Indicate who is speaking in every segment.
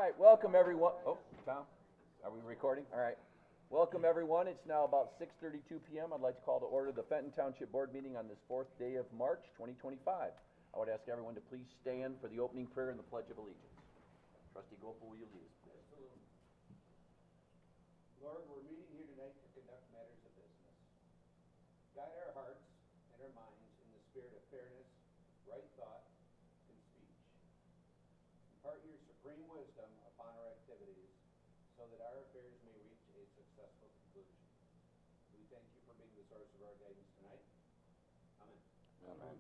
Speaker 1: right, welcome everyone. Oh, Tom, are we recording? All right. Welcome everyone. It's now about 6:32 p.m. I'd like to call to order the Fenton Township Board meeting on this 4th day of March, 2025. I would ask everyone to please stand for the opening prayer and the Pledge of Allegiance. Trustee Gopal, will you lead us, please?
Speaker 2: Absolutely. Lord, we're meeting here tonight to conduct matters of business. Guide our hearts and our minds in the spirit of fairness, right thought, and speech. Impart your supreme wisdom upon our activities so that our affairs may reach a successful conclusion. We thank you for being the source of our guidance tonight. Amen.
Speaker 1: Amen.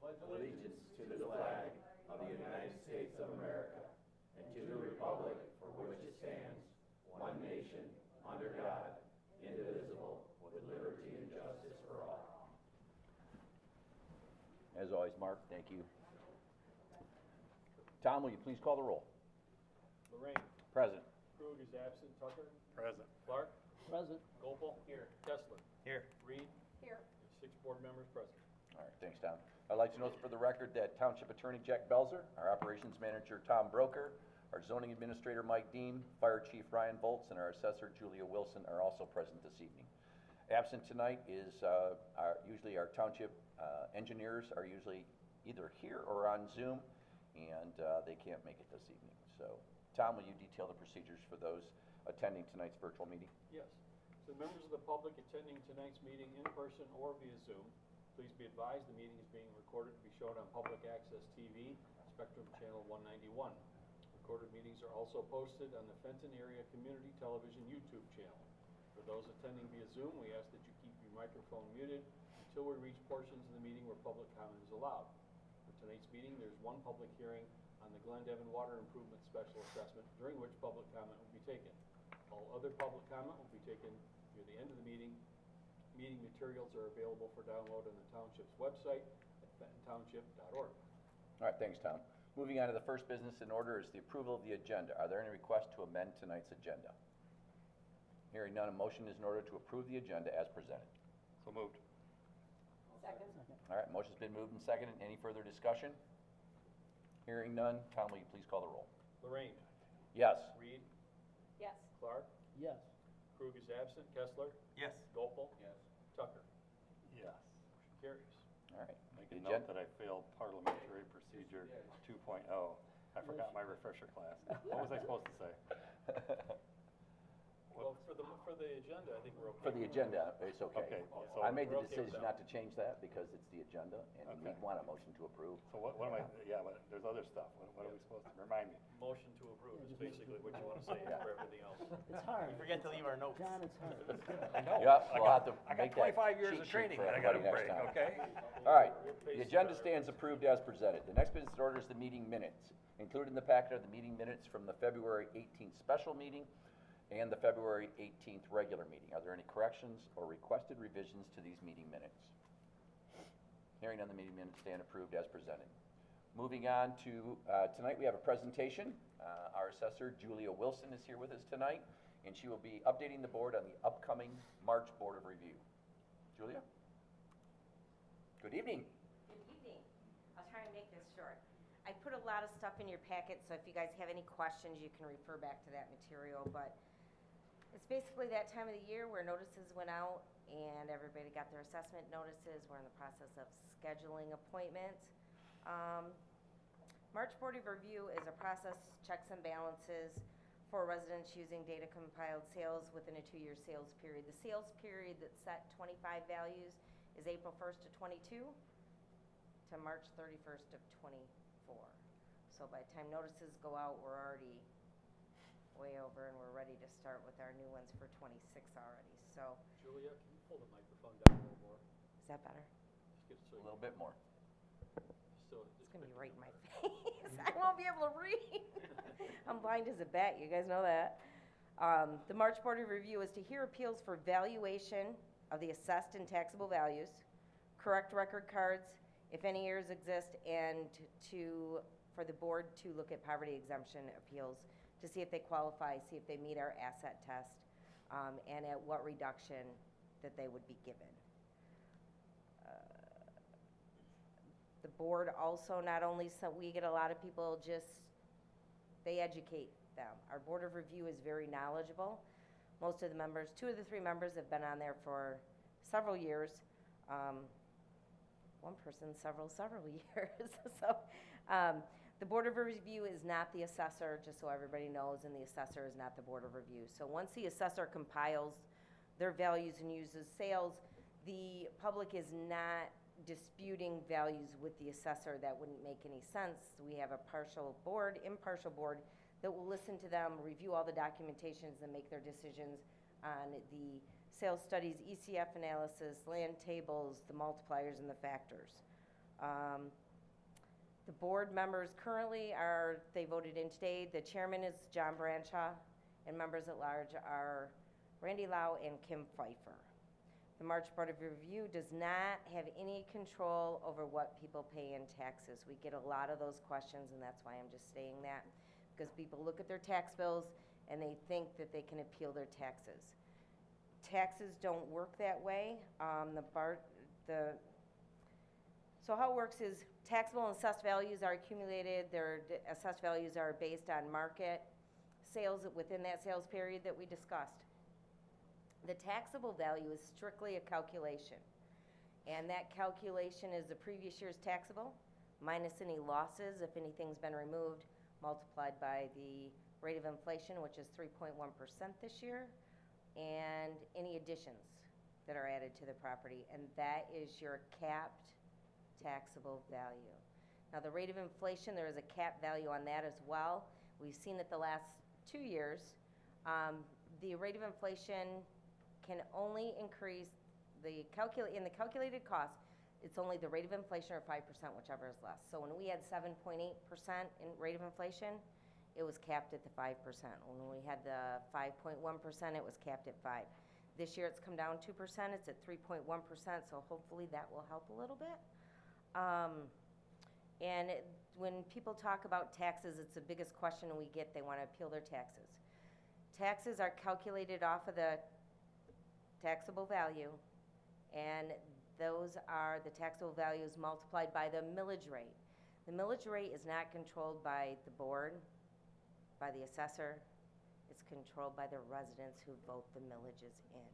Speaker 2: Pledge
Speaker 3: Allegiance to the flag of the United States of America and to the republic for which it stands, one nation, under God, indivisible, with liberty and justice for all.
Speaker 1: As always, Mark, thank you. Tom, will you please call the roll?
Speaker 4: Lorraine.
Speaker 1: Present.
Speaker 4: Krug is absent. Tucker.
Speaker 3: Present.
Speaker 4: Clark.
Speaker 5: Present.
Speaker 4: Gopal. Here. Kessler.
Speaker 3: Here.
Speaker 4: Reed.
Speaker 5: Here.
Speaker 4: 6 board members present.
Speaker 1: All right, thanks, Tom. I'd like to note for the record that Township Attorney Jack Belzer, our Operations Manager Tom Broker, our Zoning Administrator Mike Dean, Fire Chief Ryan Volz, and our Assessor Julia Wilson are also present this evening. Absent tonight is usually our Township engineers are usually either here or on Zoom, and they can't make it this evening. So, Tom, will you detail the procedures for those attending tonight's virtual meeting?
Speaker 4: Yes. So members of the public attending tonight's meeting in person or via Zoom, please be advised the meeting is being recorded to be shown on Public Access TV, Spectrum Channel 191. Recorded meetings are also posted on the Fenton Area Community Television YouTube channel. For those attending via Zoom, we ask that you keep your microphone muted until we reach portions of the meeting where public comment is allowed. For tonight's meeting, there's one public hearing on the Glen Devon Water Improvement Special Assessment, during which public comment will be taken. All other public comment will be taken near the end of the meeting. Meeting materials are available for download on the Township's website at fentontownship.org.
Speaker 1: All right, thanks, Tom. Moving on to the first business in order is the approval of the agenda. Are there any requests to amend tonight's agenda? Hearing none, a motion is in order to approve the agenda as presented.
Speaker 3: So moved.
Speaker 5: Second.
Speaker 1: All right, motion's been moved and seconded. Any further discussion? Hearing none, Tom, will you please call the roll?
Speaker 4: Lorraine.
Speaker 1: Yes.
Speaker 4: Reed.
Speaker 5: Yes.
Speaker 4: Clark.
Speaker 5: Yes.
Speaker 4: Krug is absent. Kessler.
Speaker 3: Yes.
Speaker 4: Gopal.
Speaker 2: Yes.
Speaker 4: Tucker.
Speaker 3: Yes.
Speaker 4: Motion carries.
Speaker 1: All right.
Speaker 6: Make
Speaker 1: The
Speaker 6: a note that I failed Parliamentary Procedure 2.0. I forgot my refresher class. What was I supposed to say?
Speaker 4: Well, for the agenda, I think we're okay.
Speaker 1: For the agenda, it's okay.
Speaker 6: Okay, so
Speaker 1: I made the
Speaker 4: we're okay with
Speaker 1: decision
Speaker 4: that.
Speaker 1: not to change that because it's the agenda, and we
Speaker 6: Okay.
Speaker 1: want a motion to approve.
Speaker 6: So what am I, yeah, but there's other stuff. What are we supposed to, remind me?
Speaker 4: Motion to approve is basically what you want to say
Speaker 1: Yeah.
Speaker 4: for everything else.
Speaker 5: It's hard.
Speaker 3: We forget to leave our notes.
Speaker 5: John, it's hard.
Speaker 6: I know.
Speaker 1: Yep, we'll have to
Speaker 6: I got
Speaker 1: make that
Speaker 6: 25 years
Speaker 1: cheat
Speaker 6: of
Speaker 1: sheet
Speaker 6: training
Speaker 1: for
Speaker 6: that I gotta
Speaker 1: everybody
Speaker 6: break,
Speaker 1: next time.
Speaker 6: okay?
Speaker 1: All right, the agenda stands approved as presented. The next business order is the meeting minutes. Included in the packet are the meeting minutes from the February 18th special meeting and the February 18th regular meeting. Are there any corrections or requested revisions to these meeting minutes? Hearing none, the meeting minutes stand approved as presented. Moving on to, tonight we have a presentation. Our assessor, Julia Wilson, is here with us tonight, and she will be updating the board on the upcoming March Board of Review. Julia? Good evening.
Speaker 7: Good evening. I'll try and make this short. I put a lot of stuff in your packet, so if you guys have any questions, you can refer back to that material, but it's basically that time of the year where notices went out and everybody got their assessment notices. We're in the process of scheduling appointments. March Board of Review is a process, checks and balances for residents using data compiled sales within a 2-year sales period. The sales period that's set 25 values is April 1st to 22 to March 31st of 24. So by the time notices go out, we're already way over and we're ready to start with our new ones for 26 already. So,
Speaker 4: Julia, can you pull the microphone down a little more?
Speaker 7: is that better?
Speaker 4: Just get it so
Speaker 1: A little bit more.
Speaker 7: It's gonna be right in my face. I won't be able to read. I'm blind as a bat, you guys know that. The March Board of Review is to hear appeals for valuation of the assessed and taxable values, correct record cards, if any errors exist, and for the board to look at poverty exemption appeals to see if they qualify, see if they meet our asset test, and at what reduction that they would be given. The board also not only, so we get a lot of people just they educate them. Our Board of Review is very knowledgeable. Most of the members, 2 of the 3 members have been on there for several years. One person several years. So the Board of Review is not the assessor, just so everybody knows, and the assessor is not the Board of Review. So once the assessor compiles their values and uses sales, the public is not disputing values with the assessor. That wouldn't make any sense. We have a impartial board that will listen to them, review all the documentations, and make their decisions on the sales studies, ECF analysis, land tables, the multipliers, and the factors. The board members currently they voted in today. The chairman is John Branshaw, and members at large are Randy Lau and Kim Pfeiffer. The March Board of Review does not have any control over what people pay in taxes. We get a lot of those questions, and that's why I'm just saying that, because people look at their tax bills and they think that they can appeal their taxes. Taxes don't work that way. So how it works is taxable and assessed values are accumulated. Their assessed values are based on market sales within that sales period that we discussed. The taxable value is strictly a calculation, and that calculation is the previous year's taxable minus any losses, if anything's been removed, multiplied by the rate of inflation, which is 3.1% this year, and any additions that are added to the property, and that is your capped taxable value. Now, the rate of inflation, there is a cap value on that as well. We've seen it the last 2 years. The rate of inflation can only increase in the calculated cost. It's only the rate of inflation or 5%, whichever is less. So when we had 7.8% in rate of inflation, it was capped at the 5%. When we had the 5.1%, it was capped at 5%. This year it's come down 2%, it's at 3.1%, so hopefully that will help a little bit. When people talk about taxes, it's the biggest question we get. They want to appeal their taxes. Taxes are calculated off of the taxable value, and those are the taxable values multiplied by the millage rate. The millage rate is not controlled by the board, by the assessor. It's controlled by the residents who vote the millages in.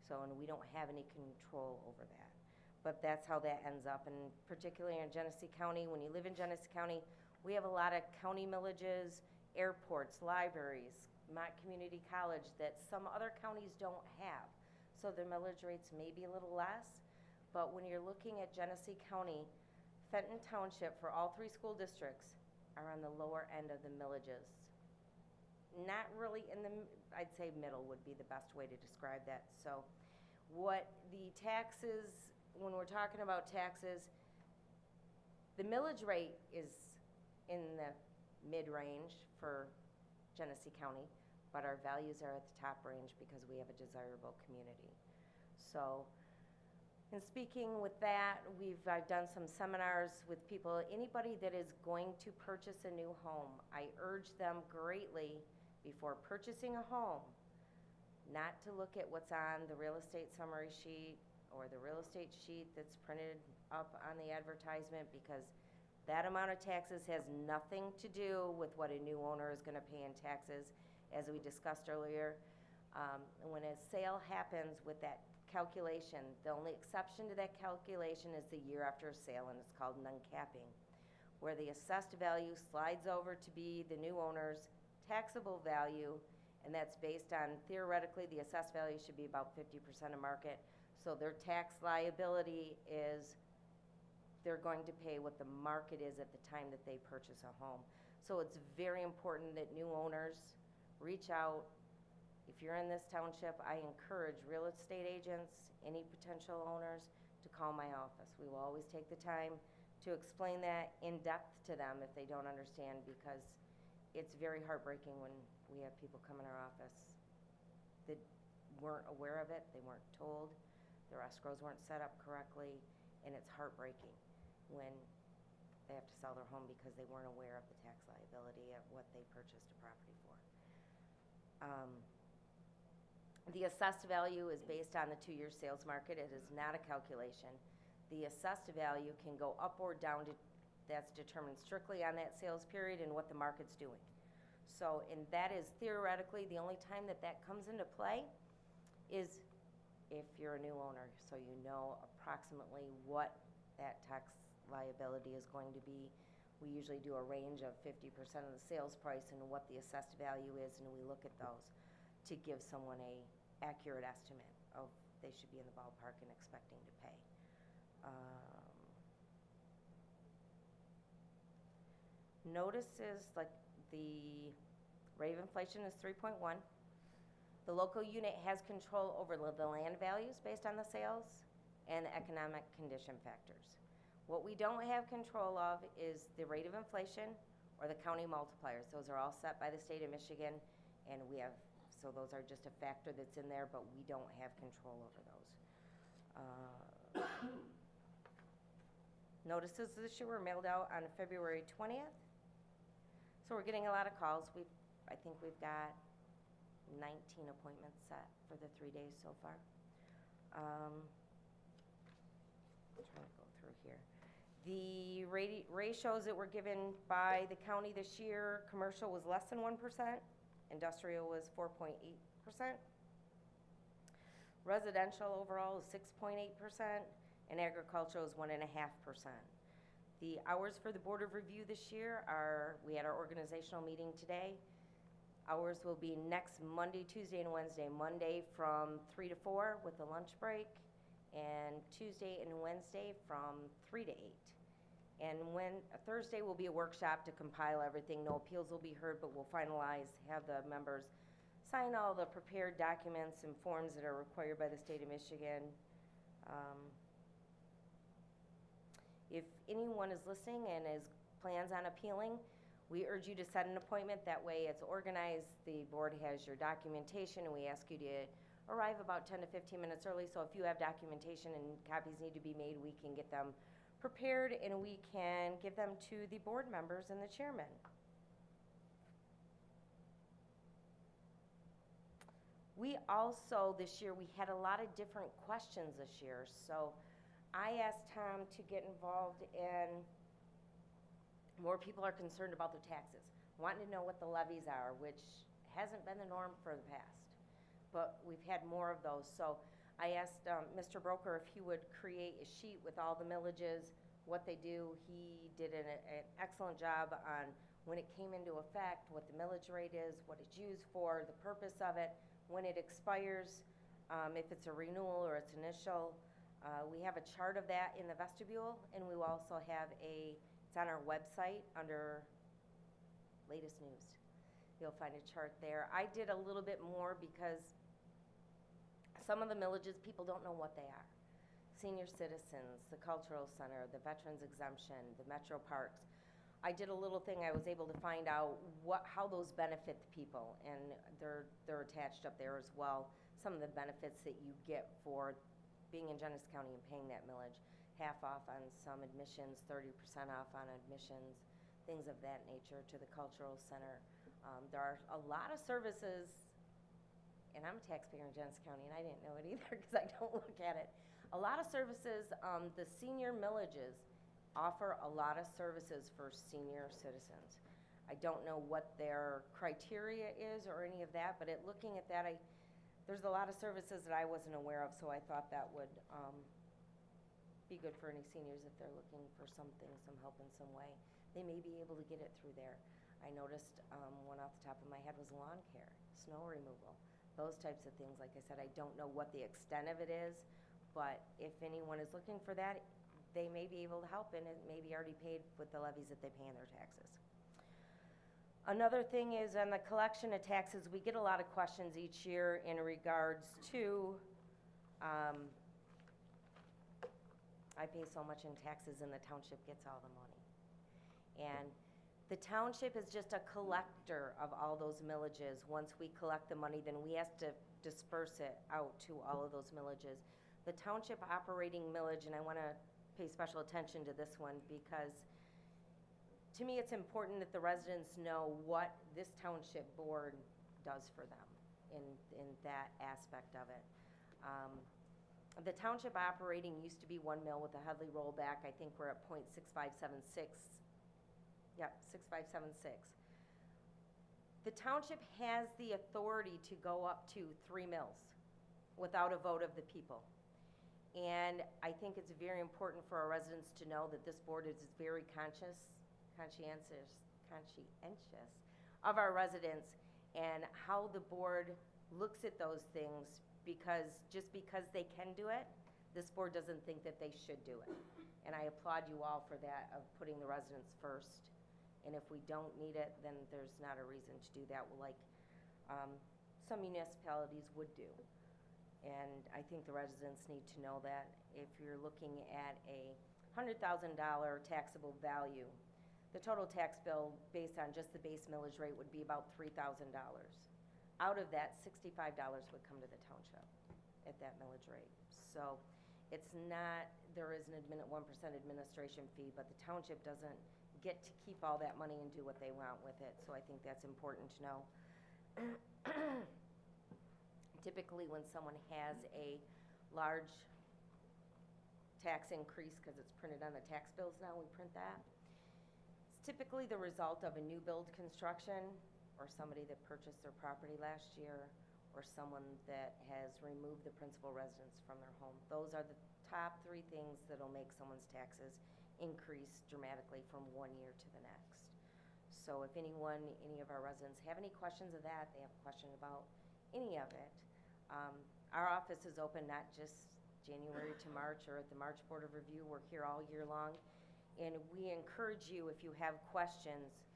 Speaker 7: So, and we don't have any control over that. But that's how that ends up, and particularly in Genesee County, when you live in Genesee County, we have a lot of county millages, airports, libraries, Mott Community College that some other counties don't have. So their millage rates may be a little less, but when you're looking at Genesee County, Fenton Township for all 3 school districts are on the lower end of the millages. Not really in the, I'd say middle would be the best way to describe that. So what the taxes, when we're talking about taxes, the millage rate is in the mid-range for Genesee County, but our values are at the top range because we have a desirable community. So, in speaking with that, I've done some seminars with people. Anybody that is going to purchase a new home, I urge them greatly before purchasing a home, not to look at what's on the real estate summary sheet or the real estate sheet that's printed up on the advertisement, because that amount of taxes has nothing to do with what a new owner is going to pay in taxes, as we discussed earlier. When a sale happens with that calculation, the only exception to that calculation is the year after a sale, and it's called non-capping, where the assessed value slides over to be the new owner's taxable value, and that's based on, theoretically, the assessed value should be about 50% of market. So their tax liability is they're going to pay what the market is at the time that they purchase a home. So it's very important that new owners reach out. If you're in this township, I encourage real estate agents, any potential owners, to call my office. We will always take the time to explain that in depth to them if they don't understand, because it's very heartbreaking when we have people come in our office that weren't aware of it, they weren't told, their escrows weren't set up correctly, and it's heartbreaking when they have to sell their home because they weren't aware of the tax liability of what they purchased a property for. The assessed value is based on the 2-year sales market. It is not a calculation. The assessed value can go up or down that's determined strictly on that sales period and what the market's doing. So, and that is theoretically, the only time that that comes into play is if you're a new owner, so you know approximately what that tax liability is going to be. We usually do a range of 50% of the sales price and what the assessed value is, and we look at those to give someone a accurate estimate of they should be in the ballpark and expecting to pay. Notices, like the rate of inflation is 3.1. The local unit has control over the land values based on the sales and the economic condition factors. What we don't have control of is the rate of inflation or the county multipliers. Those are all set by the state of Michigan, and we have, so those are just a factor that's in there, but we don't have control over those. Notices this year were mailed out on February 20th. So we're getting a lot of calls. I think we've got 19 appointments set for the 3 days so far. I'm trying to go through here. The ratios that were given by the county this year, commercial was less than 1%, industrial was 4.8%, residential overall is 6.8%, and agricultural is 1.5%. The hours for the Board of Review this year are, we had our organizational meeting today. Hours will be next Monday, Tuesday, and Wednesday. Monday from 3 to 4 with a lunch break, and Tuesday and Wednesday from 3 to 8. And Thursday will be a workshop to compile everything. No appeals will be heard, but we'll finalize, have the members sign all the prepared documents and forms that are required by the state of Michigan. If anyone is listening and plans on appealing, we urge you to set an appointment. That way it's organized, the board has your documentation, and we ask you to arrive about 10 to 15 minutes early. So if you have documentation and copies need to be made, we can get them prepared and we can give them to the board members and the chairman. We also, this year, we had a lot of different questions this year. So I asked Tom to get involved in, more people are concerned about their taxes, wanting to know what the levies are, which hasn't been the norm for the past, but we've had more of those. So I asked Mr. Broker if he would create a sheet with all the millages, what they do. He did an excellent job on when it came into effect, what the millage rate is, what it's used for, the purpose of it, when it expires, if it's a renewal or it's initial. We have a chart of that in the vestibule, and we will also have it's on our website under latest news. You'll find a chart there. I did a little bit more because some of the millages, people don't know what they are. Senior citizens, the cultural center, the veterans exemption, the metro parks. I did a little thing, I was able to find out how those benefit the people, and they're attached up there as well. Some of the benefits that you get for being in Genesee County and paying that millage. Half off on some admissions, 30% off on admissions, things of that nature to the cultural center. There are a lot of services, and I'm a taxpayer in Genesee County, and I didn't know it either because I don't look at it. A lot of services, the senior millages offer a lot of services for senior citizens. I don't know what their criteria is or any of that, but looking at that, there's a lot of services that I wasn't aware of, so I thought that would be good for any seniors if they're looking for something, some help in some way. They may be able to get it through there. I noticed one off the top of my head was lawn care, snow removal, those types of things. Like I said, I don't know what the extent of it is, but if anyone is looking for that, they may be able to help, and it may be already paid with the levies that they pay in their taxes. Another thing is on the collection of taxes, we get a lot of questions each year in regards to, I pay so much in taxes and the township gets all the money. And the township is just a collector of all those millages. Once we collect the money, then we have to disperse it out to all of those millages. The township operating millage, and I want to pay special attention to this one because to me, it's important that the residents know what this township board does for them in that aspect of it. The township operating used to be 1 mil with a Headley rollback. I think we're at .6576. Yep, 6576. The township has the authority to go up to 3 mils without a vote of the people. And I think it's very important for our residents to know that this board is very conscientious of our residents and how the board looks at those things, because just because they can do it, this board doesn't think that they should do it. And I applaud you all for that, of putting the residents first. And if we don't need it, then there's not a reason to do that, like some municipalities would do. And I think the residents need to know that if you're looking at a $100,000 taxable value, the total tax bill based on just the base millage rate would be about $3,000. Out of that, $65 would come to the township at that millage rate. So it's not, there is an 1% administration fee, but the township doesn't get to keep all that money and do what they want with it. So I think that's important to know. Typically, when someone has a large tax increase, because it's printed on the tax bills now, we print that. It's typically the result of a new build construction, or somebody that purchased their property last year, or someone that has removed the principal residence from their home. Those are the top 3 things that'll make someone's taxes increase dramatically from one year to the next. So if any of our residents have any questions of that, they have a question about any of it, our office is open not just January to March or at the March Board of Review. We're here all year long. And we encourage you, if you have questions,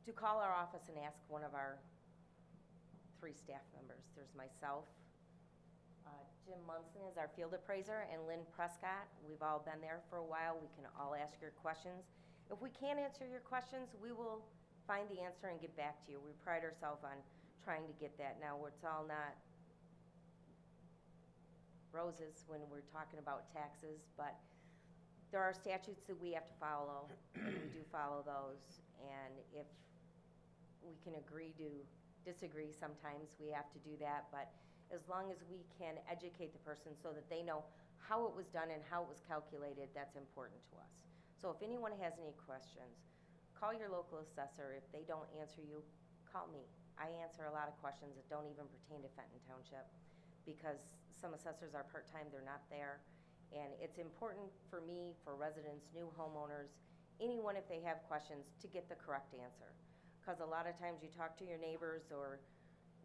Speaker 7: to call our office and ask one of our 3 staff members. There's myself, Jim Munson is our field appraiser, and Lynn Prescott. We've all been there for a while. We can all ask your questions. If we can't answer your questions, we will find the answer and get back to you. We pride ourselves on trying to get that. Now, it's all not roses when we're talking about taxes, but there are statutes that we have to follow, and we do follow those. And if we can agree to disagree sometimes, we have to do that. But as long as we can educate the person so that they know how it was done and how it was calculated, that's important to us. So if anyone has any questions, call your local assessor. If they don't answer you, call me. I answer a lot of questions that don't even pertain to Fenton Township, because some assessors are part-time, they're not there. And it's important for me, for residents, new homeowners, anyone, if they have questions, to get the correct answer. Because a lot of times you talk to your neighbors or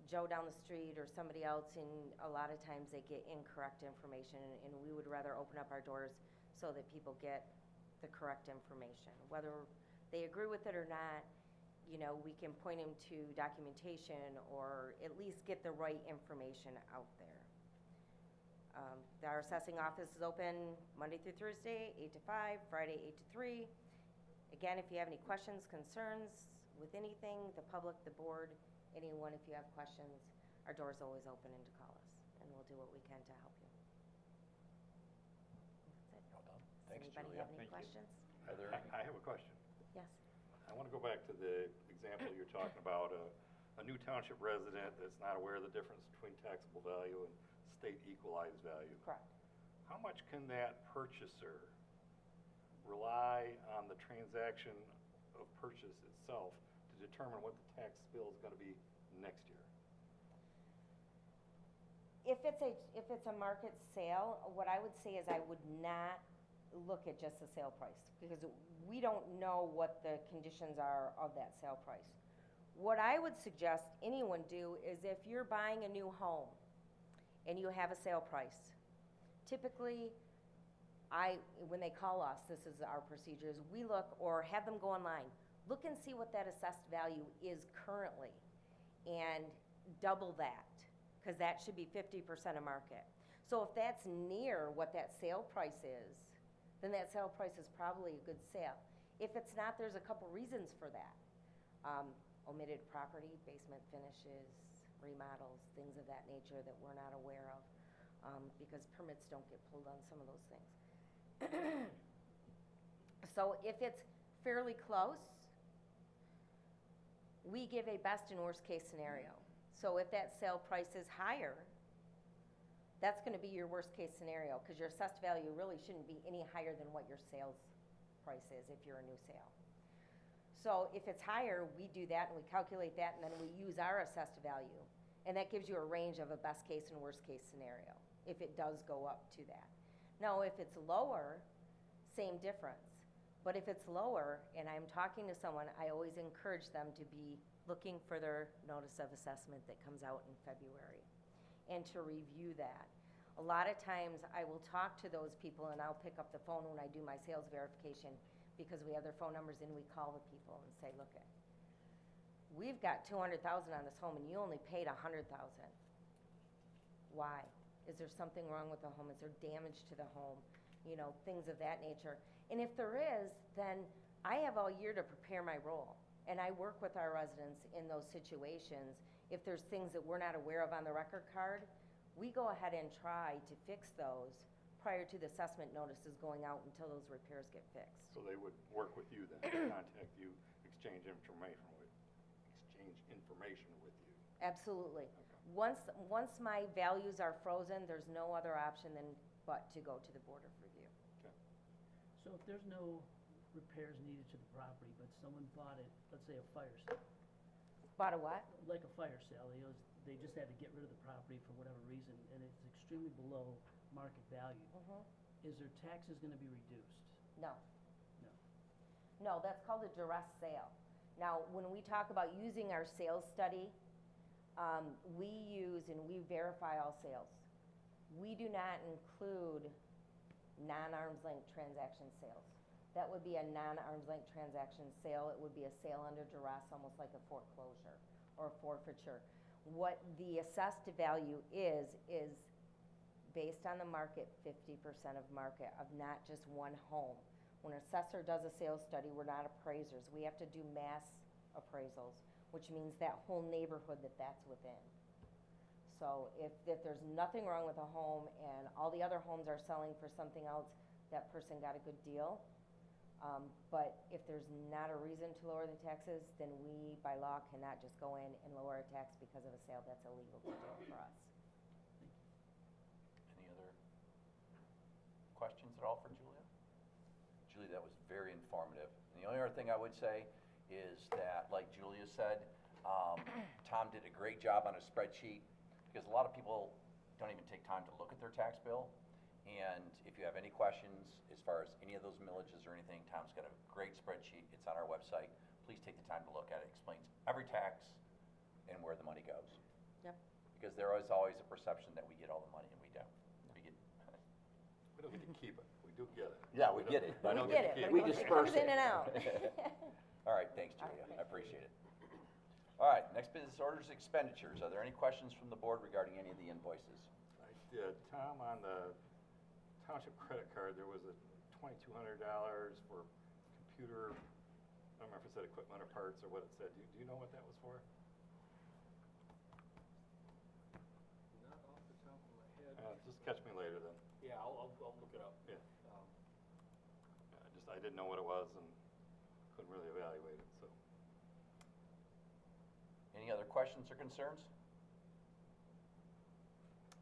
Speaker 7: Joe down the street or somebody else, and a lot of times they get incorrect information, and we would rather open up our doors so that people get the correct information. Whether they agree with it or not, you know, we can point them to documentation or at least get the right information out there. Our assessing office is open Monday through Thursday, 8 to 5, Friday 8 to 3. Again, if you have any questions, concerns with anything, the public, the board, anyone, if you have questions, our door's always open, and to call us, and we'll do what we can to help you. That's it.
Speaker 1: Well done.
Speaker 7: Does
Speaker 1: Thanks,
Speaker 7: anybody
Speaker 1: Julia.
Speaker 7: have any
Speaker 6: Thank you.
Speaker 7: questions?
Speaker 1: Are there
Speaker 6: I have a question.
Speaker 7: Yes.
Speaker 6: I want to go back to the example you're talking about, a new township resident that's not aware of the difference between taxable value and state equalized value.
Speaker 7: Correct.
Speaker 6: How much can that purchaser rely on the transaction of purchase itself to determine what the tax bill is going to be next year?
Speaker 7: If it's a market sale, what I would say is I would not look at just the sale price, because we don't know what the conditions are of that sale price. What I would suggest anyone do is, if you're buying a new home and you have a sale price, typically when they call us, this is our procedures, we look, or have them go online, look and see what that assessed value is currently, and double that, because that should be 50% of market. So if that's near what that sale price is, then that sale price is probably a good sale. If it's not, there's a couple reasons for that. Omitted property, basement finishes, remodels, things of that nature that we're not aware of, because permits don't get pulled on some of those things. So if it's fairly close, we give a best and worst case scenario. So if that sale price is higher, That's gonna be your worst-case scenario, because your assessed value really shouldn't be any higher than what your sales price is if you're a new sale. So if it's higher, we do that and we calculate that and then we use our assessed value. And that gives you a range of a best case and worst case scenario, if it does go up to that. Now, if it's lower, same difference. But if it's lower and I'm talking to someone, I always encourage them to be looking for their notice of assessment that comes out in February and to review that. A lot of times I will talk to those people and I'll pick up the phone when I do my sales verification because we have their phone numbers and we call the people and say, look, we've got 200,000 on this home and you only paid 100,000. Why? Is there something wrong with the home? Is there damage to the home? You know, things of that nature. And if there is, then I have all year to prepare my role. And I work with our residents in those situations. If there's things that we're not aware of on the record card, we go ahead and try to fix those prior to the assessment notices going out until those repairs get fixed.
Speaker 6: So they would work with you then, contact you, exchange information with you.
Speaker 7: Absolutely.
Speaker 6: Okay.
Speaker 7: Once my values are frozen, there's no other option than but to go to the Board of Review.
Speaker 6: Okay.
Speaker 8: So if there's no repairs needed to the property, but someone bought it, let's say a fire sale,
Speaker 7: Bought a what?
Speaker 8: like a fire sale, they just had to get rid of the property for whatever reason, and it's extremely below market value. Is their taxes gonna be reduced?
Speaker 7: No.
Speaker 8: No.
Speaker 7: No, that's called a duress sale. Now, when we talk about using our sales study, we use and we verify all sales. We do not include non-arm's length transaction sales. That would be a non-arm's length transaction sale. It would be a sale under duress, almost like a foreclosure or a forfeiture. What the assessed value is based on the market, 50% of market, of not just one home. When an assessor does a sales study, we're not appraisers. We have to do mass appraisals, which means that whole neighborhood that's within. So if there's nothing wrong with a home and all the other homes are selling for something else, that person got a good deal. But if there's not a reason to lower the taxes, then we, by law, cannot just go in and lower a tax because of a sale. That's illegal to do for us.
Speaker 1: Any other questions at all for Julia? Julia, that was very informative. And the only other thing I would say is that, like Julia said, Tom did a great job on a spreadsheet because a lot of people don't even take time to look at their tax bill. And if you have any questions as far as any of those millages or anything, Tom's got a great spreadsheet. It's on our website. Please take the time to look at it. It explains every tax and where the money goes.
Speaker 7: Yep.
Speaker 1: Because there is always a perception that we get all the money and we don't. We get.
Speaker 6: We don't get to keep it, we do get it.
Speaker 1: Yeah, we get it.
Speaker 6: I don't get to keep it.
Speaker 1: We disperse
Speaker 7: Comes
Speaker 1: it.
Speaker 7: in and out.
Speaker 1: All right, thanks,
Speaker 7: All
Speaker 1: Julia.
Speaker 7: right,
Speaker 1: I appreciate it. All right, next business orders, expenditures. Are there any questions from the board regarding any of the invoices?
Speaker 6: I did, Tom, on the Township credit card, there was a $2,200 for computer, I don't remember if it said equipment or parts or what it said. Do you know what that was for?
Speaker 4: Not off the top of my head.
Speaker 6: Just catch me later then.
Speaker 4: Yeah, I'll look it up.
Speaker 6: Yeah. I didn't know what it was and couldn't really evaluate it, so.
Speaker 1: Any other questions or concerns?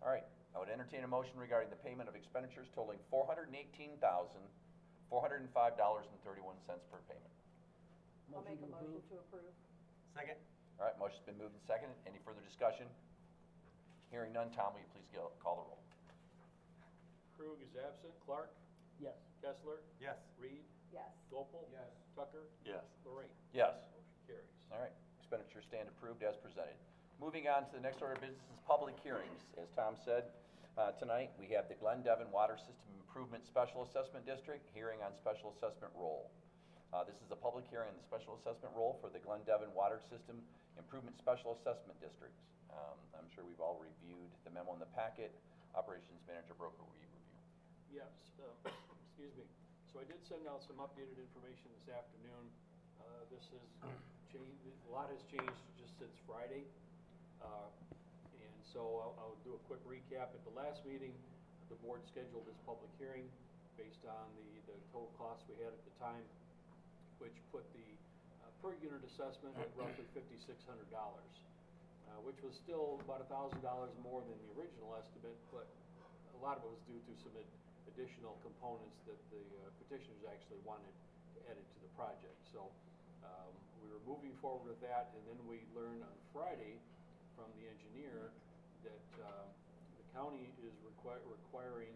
Speaker 1: All right, I would entertain a motion regarding the payment of expenditures totaling $418,405.31 per payment.
Speaker 5: I'll make a motion
Speaker 8: approve.
Speaker 5: to approve.
Speaker 3: Second?
Speaker 1: All right, motion's been moved and seconded. Any further discussion? Hearing none, Tom, will you please call the roll?
Speaker 4: Krug is absent. Clark?
Speaker 8: Yes.
Speaker 4: Kessler?
Speaker 3: Yes.
Speaker 4: Reed?
Speaker 5: Yes.
Speaker 4: Gopel?
Speaker 2: Yes.
Speaker 4: Tucker?
Speaker 6: Yes.
Speaker 4: Lorraine?
Speaker 1: Yes.
Speaker 4: Motion carries.
Speaker 1: All right, expenditures stand approved as presented. Moving on to the next order of business is public hearings. As Tom said, tonight we have the Glen Devon Water System Improvement Special Assessment District hearing on special assessment roll. This is a public hearing on the special assessment roll for the Glen Devon Water System Improvement Special Assessment District. I'm sure we've all reviewed the memo in the packet. Operations Manager Broker, will you review?
Speaker 4: Yes, excuse me. So I did send out some updated information this afternoon. This has changed, a lot has changed just since Friday. And so I'll do a quick recap. At the last meeting, the board scheduled this public hearing based on the total costs we had at the time, which put the per unit assessment at roughly $5,600, which was still about $1,000 more than the original estimate, but a lot of it was due to some additional components that the petitioners actually wanted added to the project. So we were moving forward with that, and then we learned on Friday from the engineer that the county is requiring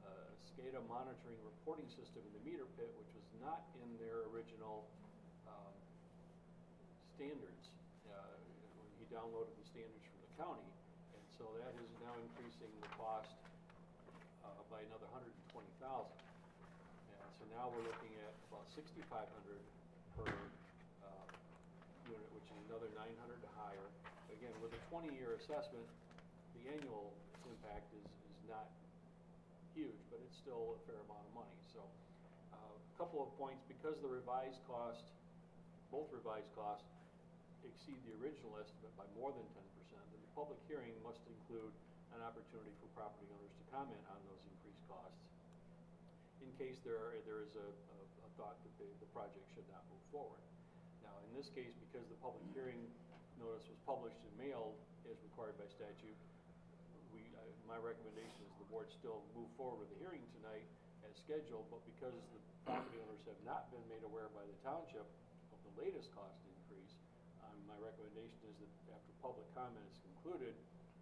Speaker 4: a SCADA monitoring reporting system in the meter pit, which was not in their original standards when he downloaded the standards from the county. And so that is now increasing the cost by another $120,000. And so now we're looking at about $6,500 per unit, which is another $900 to hire. Again, with a 20-year assessment, the annual impact is not huge, but it's still a fair amount of money. So a couple of points, because the revised cost, both revised costs exceed the original estimate by more than 10%, then the public hearing must include an opportunity for property owners to comment on those increased costs in case there is a thought that the project should not move forward. Now, in this case, because the public hearing notice was published and mailed as required by statute, my recommendation is the board still move forward with the hearing tonight as scheduled, but because the property owners have not been made aware by the township of the latest cost increase, my recommendation is that after public comment is concluded,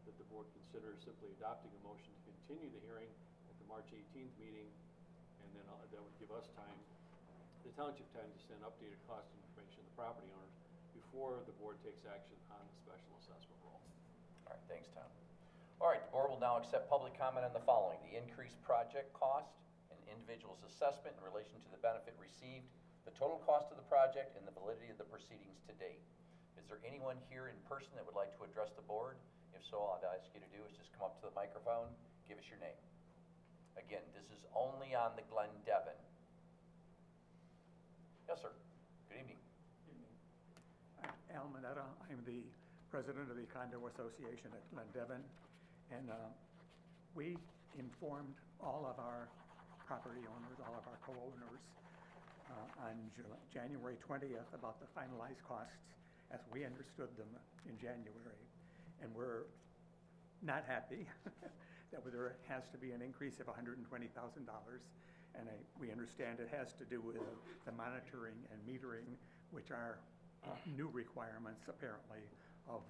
Speaker 4: that the board consider simply adopting a motion to continue the hearing at the March 18th meeting, and then that would give us time, the township time, to send updated cost information to the property owners before the board takes action on the special assessment roll.
Speaker 1: All right, thanks, Tom. All right, the board will now accept public comment on the following: the increased project cost, an individual's assessment in relation to the benefit received, the total cost of the project, and the validity of the proceedings to date. Is there anyone here in person that would like to address the board? If so, all I'd ask you to do is just come up to the microphone, give us your name. Again, this is only on the Glen Devon. Yes, sir. Good evening.
Speaker 9: Al Mineta. I'm the president of the Condo Association at Glen Devon. And we informed all of our property owners, all of our co-owners, on January 20th about the finalized costs as we understood them in January. And we're not happy that there has to be an increase of $120,000. And we understand it has to do with the monitoring and metering, which are new requirements, apparently, of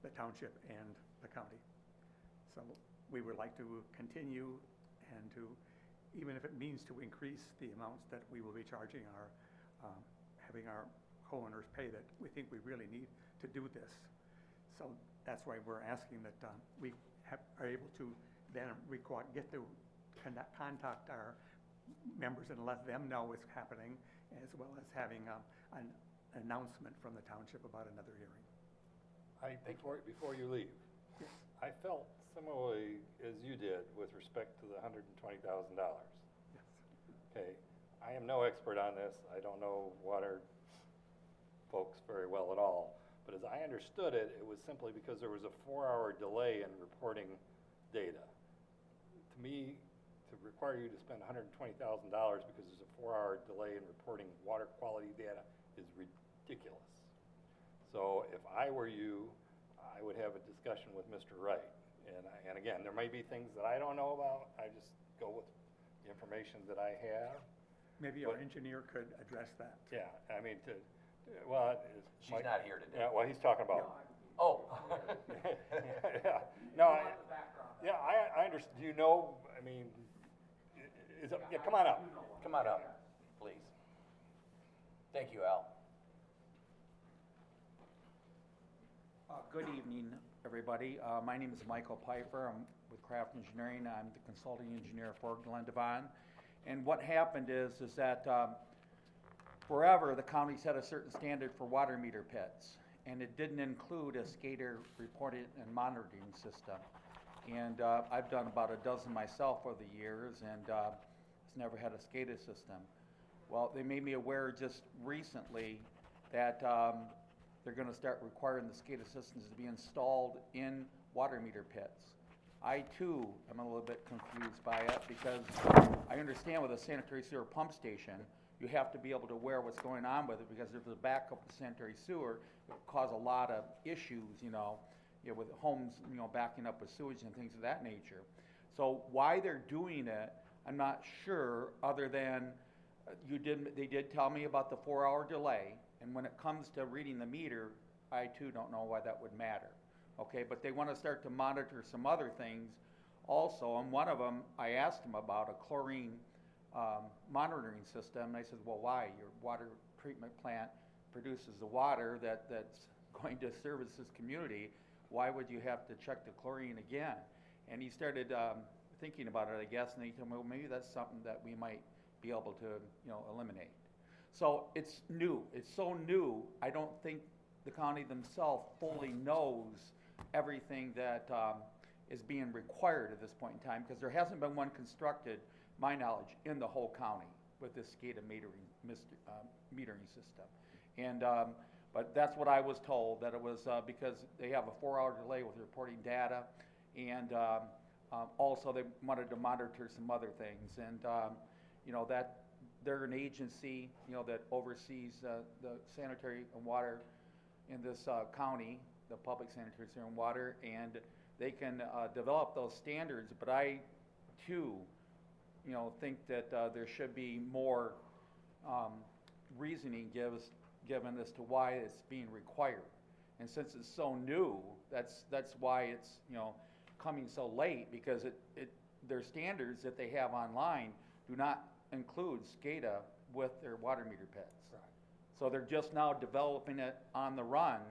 Speaker 9: the township and the county. So we would like to continue and to, even if it means to increase the amounts that we will be charging our, having our co-owners pay, that we think we really need to do this. So that's why we're asking that we are able to then get to contact our members and let them know what's happening, as well as having an announcement from the township about another hearing.
Speaker 6: Before you leave,
Speaker 9: Yes.
Speaker 6: I felt similarly as you did with respect to the $120,000.
Speaker 9: Yes.
Speaker 6: Okay, I am no expert on this. I don't know water folks very well at all. But as I understood it, it was simply because there was a 4-hour delay in reporting data. To me, to require you to spend $120,000 because there's a 4-hour delay in reporting water quality data is ridiculous. So if I were you, I would have a discussion with Mr. Wright. And again, there may be things that I don't know about. I just go with the information that I have.
Speaker 9: Maybe our engineer could address that.
Speaker 6: Yeah, I mean,
Speaker 1: She's not here today.
Speaker 6: Yeah, well, he's talking about.
Speaker 1: Oh.
Speaker 6: Yeah, no, I understand. Do you know, I mean, yeah, come on up.
Speaker 1: Come on up, please. Thank you, Al.
Speaker 10: Good evening, everybody. My name is Michael Pfeiffer. I'm with Craft Engineering. I'm the consulting engineer for Glen Devon. And what happened is that forever the county set a certain standard for water meter pits, and it didn't include a SCADA reporting and monitoring system. And I've done about a dozen myself over the years, and it's never had a SCADA system. Well, they made me aware just recently that they're going to start requiring the SCADA systems to be installed in water meter pits. I too am a little bit confused by it, because I understand with a sanitary sewer pump station, you have to be able to aware what's going on with it, because if there's a backup to sanitary sewer, it will cause a lot of issues, with homes, backing up with sewage and things of that nature. So why they're doing it, I'm not sure, other than they did tell me about the 4-hour delay, and when it comes to reading the meter, I too don't know why that would matter. Okay, but they want to start to monitor some other things also, and one of them, I asked them about a chlorine monitoring system, and I said, well, why? Your water treatment plant produces the water that's going to service this community. Why would you have to check the chlorine again? And he started thinking about it, I guess, and he told me, well, maybe that's something that we might be able to, eliminate. So it's new. It's so new, I don't think the county themselves fully knows everything that is being required at this point in time, because there hasn't been one constructed, my knowledge, in the whole county with this SCADA metering system. And but that's what I was told, that it was because they have a 4-hour delay with reporting data, and also they wanted to monitor some other things. And that they're an agency, that oversees the sanitary and water in this county, the public sanitary and water, and they can develop those standards. But I too, think that there should be more reasoning given as to why it's being required. And since it's so new, that's why it's coming so late, because their standards that they have online do not include SCADA with their water meter pits. Right. So they're just now developing it on the run,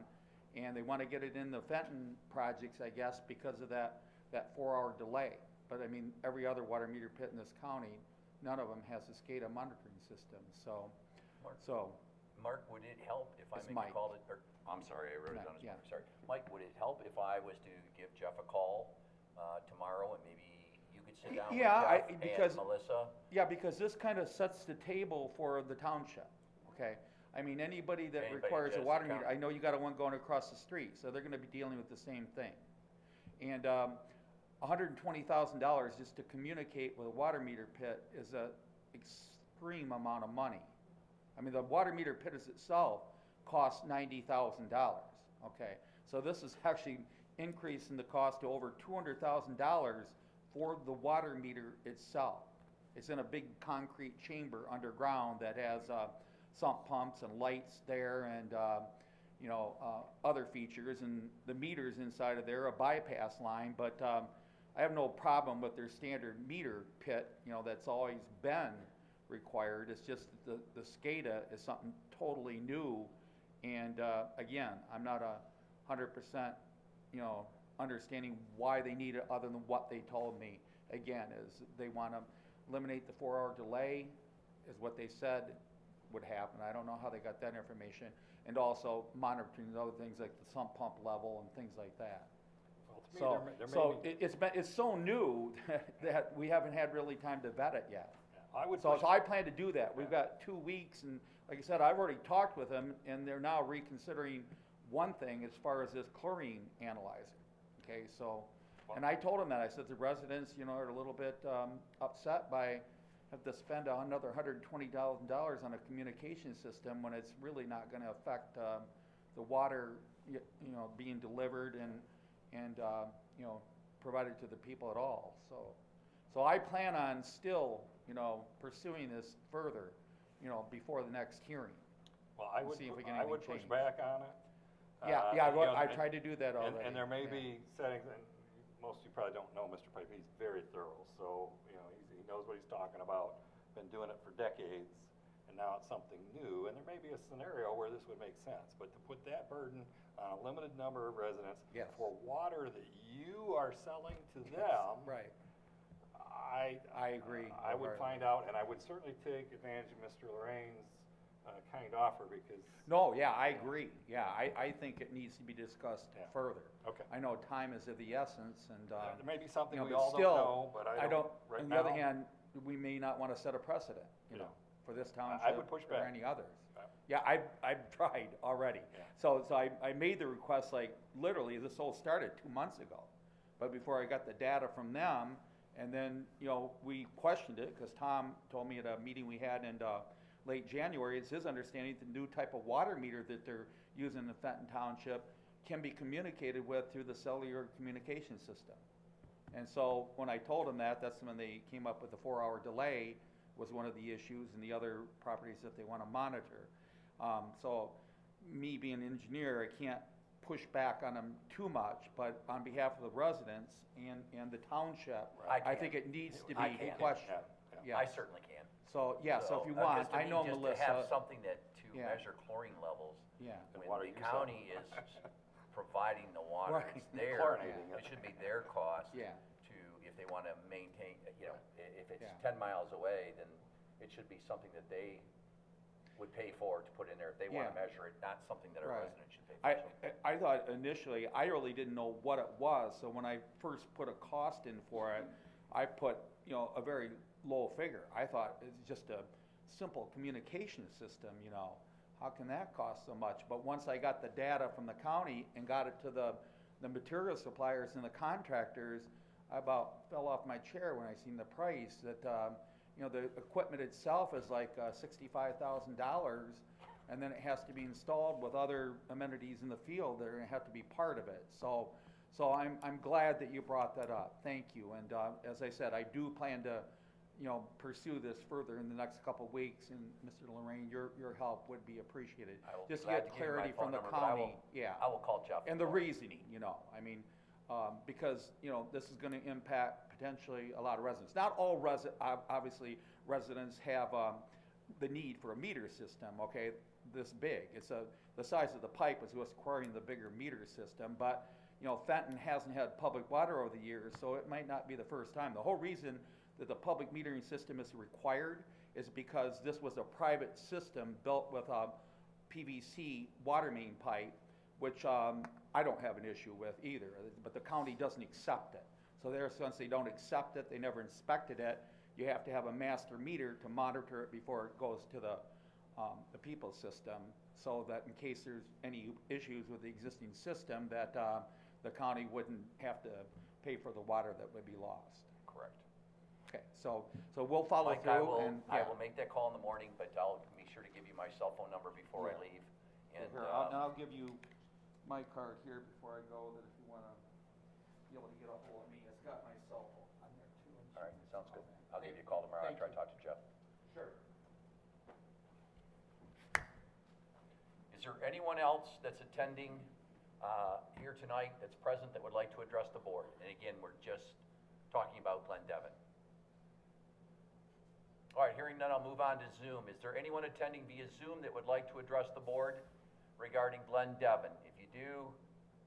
Speaker 10: and they want to get it in the Fenton projects, I guess, because of that 4-hour delay. But I mean, every other water meter pit in this county, none of them has a SCADA monitoring system. So,
Speaker 1: Mark, would it help if I maybe called it, or, I'm sorry, I wrote it down as Mark, sorry. Mike, would it help if I was to give Jeff a call tomorrow, and maybe you could sit down with Jeff and Melissa?
Speaker 10: Yeah, because this kind of sets the table for the township, okay? I mean, anybody that requires a water meter, I know you got one going across the street, so they're gonna be dealing with the same thing. And $120,000 just to communicate with a water meter pit is an extreme amount of money. I mean, the water meter pit itself costs $90,000, okay? So this is actually increasing the cost to over $200,000 for the water meter itself. It's in a big concrete chamber underground that has sump pumps and lights there, and other features, and the meters inside of there, a bypass line. But I have no problem with their standard meter pit, that's always been required. It's just that the SCADA is something totally new, and again, I'm not 100%, understanding why they need it, other than what they told me. Again, is they want to eliminate the 4-hour delay, is what they said would happen. I don't know how they got that information, and also monitoring other things like the sump pump level and things like that.
Speaker 6: Well, to me,
Speaker 10: it's so new that we haven't had really time to vet it yet.
Speaker 6: So
Speaker 10: I plan to do that. We've got 2 weeks, and like I said, I've already talked with them, and they're now reconsidering one thing as far as this chlorine analyzer. Okay, so, and I told them that. I said the residents, are a little bit upset by have to spend another $120,000 on a communication system when it's really not going to affect the water, being delivered and provided to the people at all. So I plan on still, pursuing this further, before the next hearing.
Speaker 6: Well, I would push back on it.
Speaker 10: I tried to do that already.
Speaker 6: And there may be settings, and most of you probably don't know Mr. Pipe. He's very thorough, so he knows what he's talking about. Been doing it for decades, and now it's something new. And there may be a scenario where this would make sense, but to put that burden on a limited number of residents for water that you are selling to them,
Speaker 10: right?
Speaker 6: I agree. I would find out, and I would certainly take advantage of Mr. Lorraine's kind offer, because.
Speaker 10: No, yeah, I agree. Yeah, I think it needs to be discussed further.
Speaker 6: Okay.
Speaker 10: I know time is of the essence, and
Speaker 6: there may be something we
Speaker 10: but
Speaker 6: all
Speaker 10: still,
Speaker 6: don't know, but I don't. Right
Speaker 10: on
Speaker 6: now,
Speaker 10: the other hand, we may not want to set a precedent, for this township
Speaker 6: I would push back.
Speaker 10: or any others. Yeah, I've tried already.
Speaker 6: Yeah.
Speaker 10: So I made the request, like, literally, this all started 2 months ago. But before I got the data from them, and then, we questioned it, because Tom told me at a meeting we had in late January, it's his understanding the new type of water meter that they're using in Fenton Township can be communicated with through the cellular communication system. And so when I told them that, that's when they came up with the 4-hour delay was one of the issues, and the other properties that they want to monitor. So me being an engineer, I can't push back on them too much, but on behalf of the residents and the township, I think it needs to
Speaker 1: I
Speaker 10: be
Speaker 1: can.
Speaker 10: questioned. Yeah.
Speaker 1: I certainly can.
Speaker 10: So, yeah, so if you
Speaker 1: 'cause
Speaker 10: want,
Speaker 1: to
Speaker 10: I
Speaker 1: me,
Speaker 10: know
Speaker 1: just
Speaker 10: Melissa.
Speaker 1: to have something that, to
Speaker 10: Yeah.
Speaker 1: measure chlorine levels,
Speaker 10: Yeah.
Speaker 6: And
Speaker 1: when
Speaker 6: water
Speaker 1: the
Speaker 6: use
Speaker 1: county is providing the water,
Speaker 10: Right.
Speaker 1: it's there,
Speaker 6: Chlorinating it.
Speaker 1: it should be their cost
Speaker 10: Yeah.
Speaker 1: to, if they wanna maintain, if it's
Speaker 10: Yeah.
Speaker 1: 10 miles away, then it should be something that they would pay for to put in there if they wanna
Speaker 10: Yeah.
Speaker 1: measure it, not something that a
Speaker 10: Right.
Speaker 1: resident should pay for.
Speaker 10: I thought initially, I really didn't know what it was, so when I first put a cost in for it, I put, a very low figure. I thought it's just a simple communication system, how can that cost so much? But once I got the data from the county and got it to the material suppliers and the contractors, I about fell off my chair when I seen the price, that, the equipment itself is like $65,000, and then it has to be installed with other amenities in the field that are gonna have to be part of it. So I'm glad that you brought that up, thank you, and, as I said, I do plan to, pursue this further in the next couple of weeks, and Mr. Lorraine, your help would be appreciated.
Speaker 1: I will be
Speaker 10: Just
Speaker 1: glad
Speaker 10: get
Speaker 1: to give you my
Speaker 10: clarity
Speaker 1: phone
Speaker 10: from the
Speaker 1: number, but I will-
Speaker 10: county, yeah.
Speaker 1: I will call Jeff.
Speaker 10: And the reasoning, I mean, because, this is gonna impact potentially a lot of residents. Not all obviously, residents have, the need for a meter system, okay, this big. It's the size of the pipe is what's requiring the bigger meter system, but, Fenton hasn't had public water over the years, so it might not be the first time. The whole reason that the public metering system is required is because this was a private system built with a PVC water main pipe, which, I don't have an issue with either, but the county doesn't accept it. So since they don't accept it, they never inspected it, you have to have a master meter to monitor it before it goes to the people's system, so that in case there's any issues with the existing system, that, the county wouldn't have to pay for the water that would be lost.
Speaker 1: Correct.
Speaker 10: Okay, so we'll follow
Speaker 1: Mike, I
Speaker 10: through,
Speaker 1: will,
Speaker 10: and,
Speaker 1: I
Speaker 10: yeah.
Speaker 1: will make that call in the morning, but I'll be sure to give you my cell phone number before I
Speaker 10: Yeah.
Speaker 1: leave. And,
Speaker 10: Here, I'll give you my card here before I go, that if you wanna be able to get a hold of me, it's got my cell phone on there too.
Speaker 1: all right, sounds good. I'll give you a call tomorrow after I talk to Jeff.
Speaker 10: Sure.
Speaker 1: Is there anyone else that's attending here tonight that's present that would like to address the board? And again, we're just talking about Glen Devon. All right, hearing none, I'll move on to Zoom. Is there anyone attending via Zoom that would like to address the board regarding Glen Devon? If you do,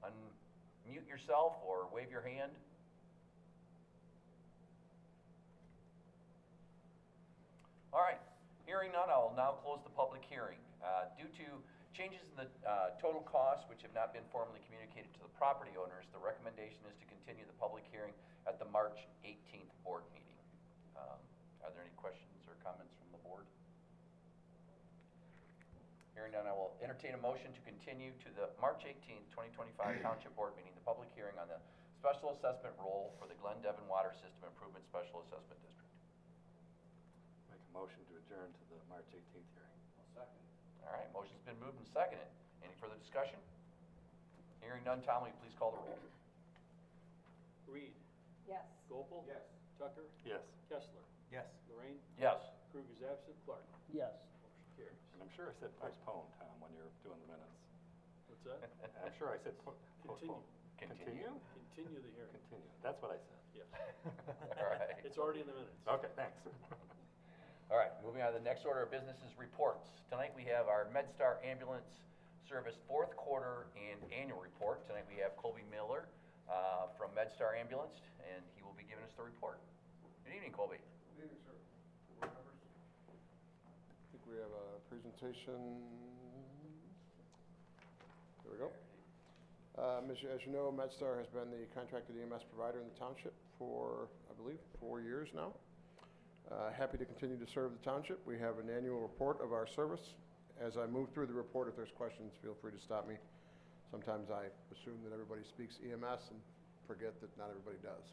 Speaker 1: unmute yourself or wave your hand. All right, hearing none, I will now close the public hearing. Due to changes in the total cost which have not been formally communicated to the property owners, the recommendation is to continue the public hearing at the March 18th board meeting. Are there any questions or comments from the board? Hearing none, I will entertain a motion to continue to the March 18th, 2025 Township Board meeting, the public hearing on the special assessment roll for the Glen Devon Water System Improvement Special Assessment District.
Speaker 6: Make a motion to adjourn to the March 18th hearing.
Speaker 2: Second.
Speaker 1: All right, motion's been moved and seconded. Any further discussion? Hearing none, Tom, will you please call the roll?
Speaker 4: Reed,
Speaker 5: Yes.
Speaker 4: Gopel.
Speaker 2: Yes.
Speaker 4: Tucker,
Speaker 6: Yes.
Speaker 4: Kessler,
Speaker 10: Yes.
Speaker 4: Lorraine,
Speaker 1: Yes.
Speaker 4: Kruger's absent, Clark.
Speaker 8: Yes.
Speaker 4: Motion carries.
Speaker 6: And I'm sure I said postpone, Tom, when you're doing the minutes.
Speaker 4: What's that?
Speaker 6: I'm sure I said
Speaker 4: Continue.
Speaker 6: postpone.
Speaker 1: Continue?
Speaker 4: Continue the hearing.
Speaker 6: Continue, that's what I said.
Speaker 4: Yes.
Speaker 1: All right.
Speaker 4: It's already in the minutes.
Speaker 6: Okay, thanks.
Speaker 1: All right, moving on to the next order of business is reports. Tonight we have our MedStar Ambulance Service fourth quarter and annual report. Tonight we have Colby Miller from MedStar Ambulance, and he will be giving us the report. Good evening, Colby.
Speaker 11: Good evening, sir. Board members. I think we have a presentation. There we go. As you know, MedStar has been the contracted EMS provider in the township for, I believe, 4 years now. Happy to continue to serve the township. We have an annual report of our service. As I move through the report, if there's questions, feel free to stop me. Sometimes I assume that everybody speaks EMS and forget that not everybody does.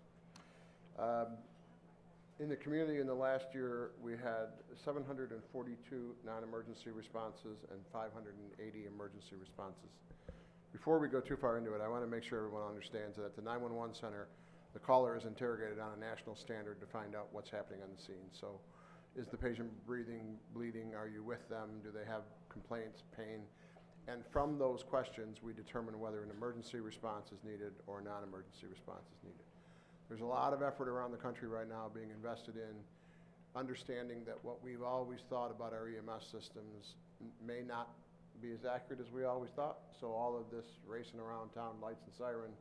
Speaker 11: In the community in the last year, we had 742 non-emergency responses and 580 emergency responses. Before we go too far into it, I want to make sure everyone understands that at the 911 center, the caller is interrogated on a national standard to find out what's happening on the scene. So is the patient breathing, bleeding? Are you with them? Do they have complaints, pain? And from those questions, we determine whether an emergency response is needed or a non-emergency response is needed. There's a lot of effort around the country right now being invested in understanding that what we've always thought about our EMS systems may not be as accurate as we always thought. So all of this racing around town, lights and siren,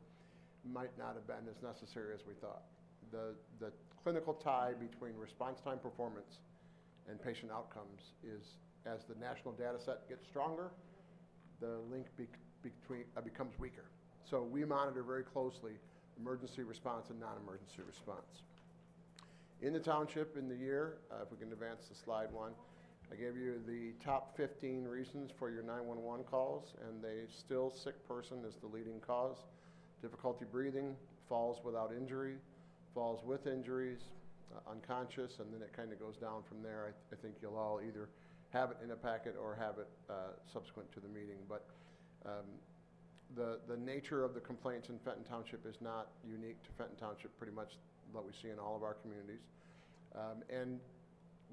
Speaker 11: might not have been as necessary as we thought. The clinical tie between response time performance and patient outcomes is, as the national data set gets stronger, the link becomes weaker. So we monitor very closely emergency response and non-emergency response. In the township in the year, if we can advance to slide 1, I gave you the top 15 reasons for your 911 calls, and the still sick person is the leading cause. Difficulty breathing, falls without injury, falls with injuries, unconscious, and then it kind of goes down from there. I think you'll all either have it in a packet or have it subsequent to the meeting. But the nature of the complaints in Fenton Township is not unique to Fenton Township, pretty much what we see in all of our communities. And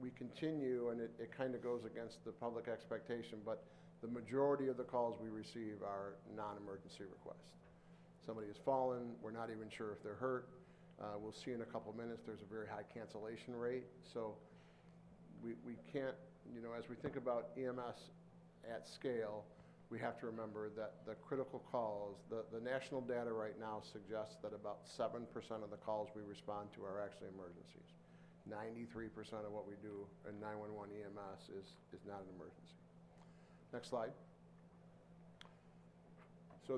Speaker 11: we continue, and it kind of goes against the public expectation, but the majority of the calls we receive are non-emergency requests. Somebody has fallen, we're not even sure if they're hurt. We'll see in a couple minutes there's a very high cancellation rate. So we can't, you know, as we think about EMS at scale, we have to remember that the critical calls, the national data right now suggests that about 7% of the calls we respond to are actually emergencies. 93% of what we do in 911 EMS is not an emergency. Next slide. So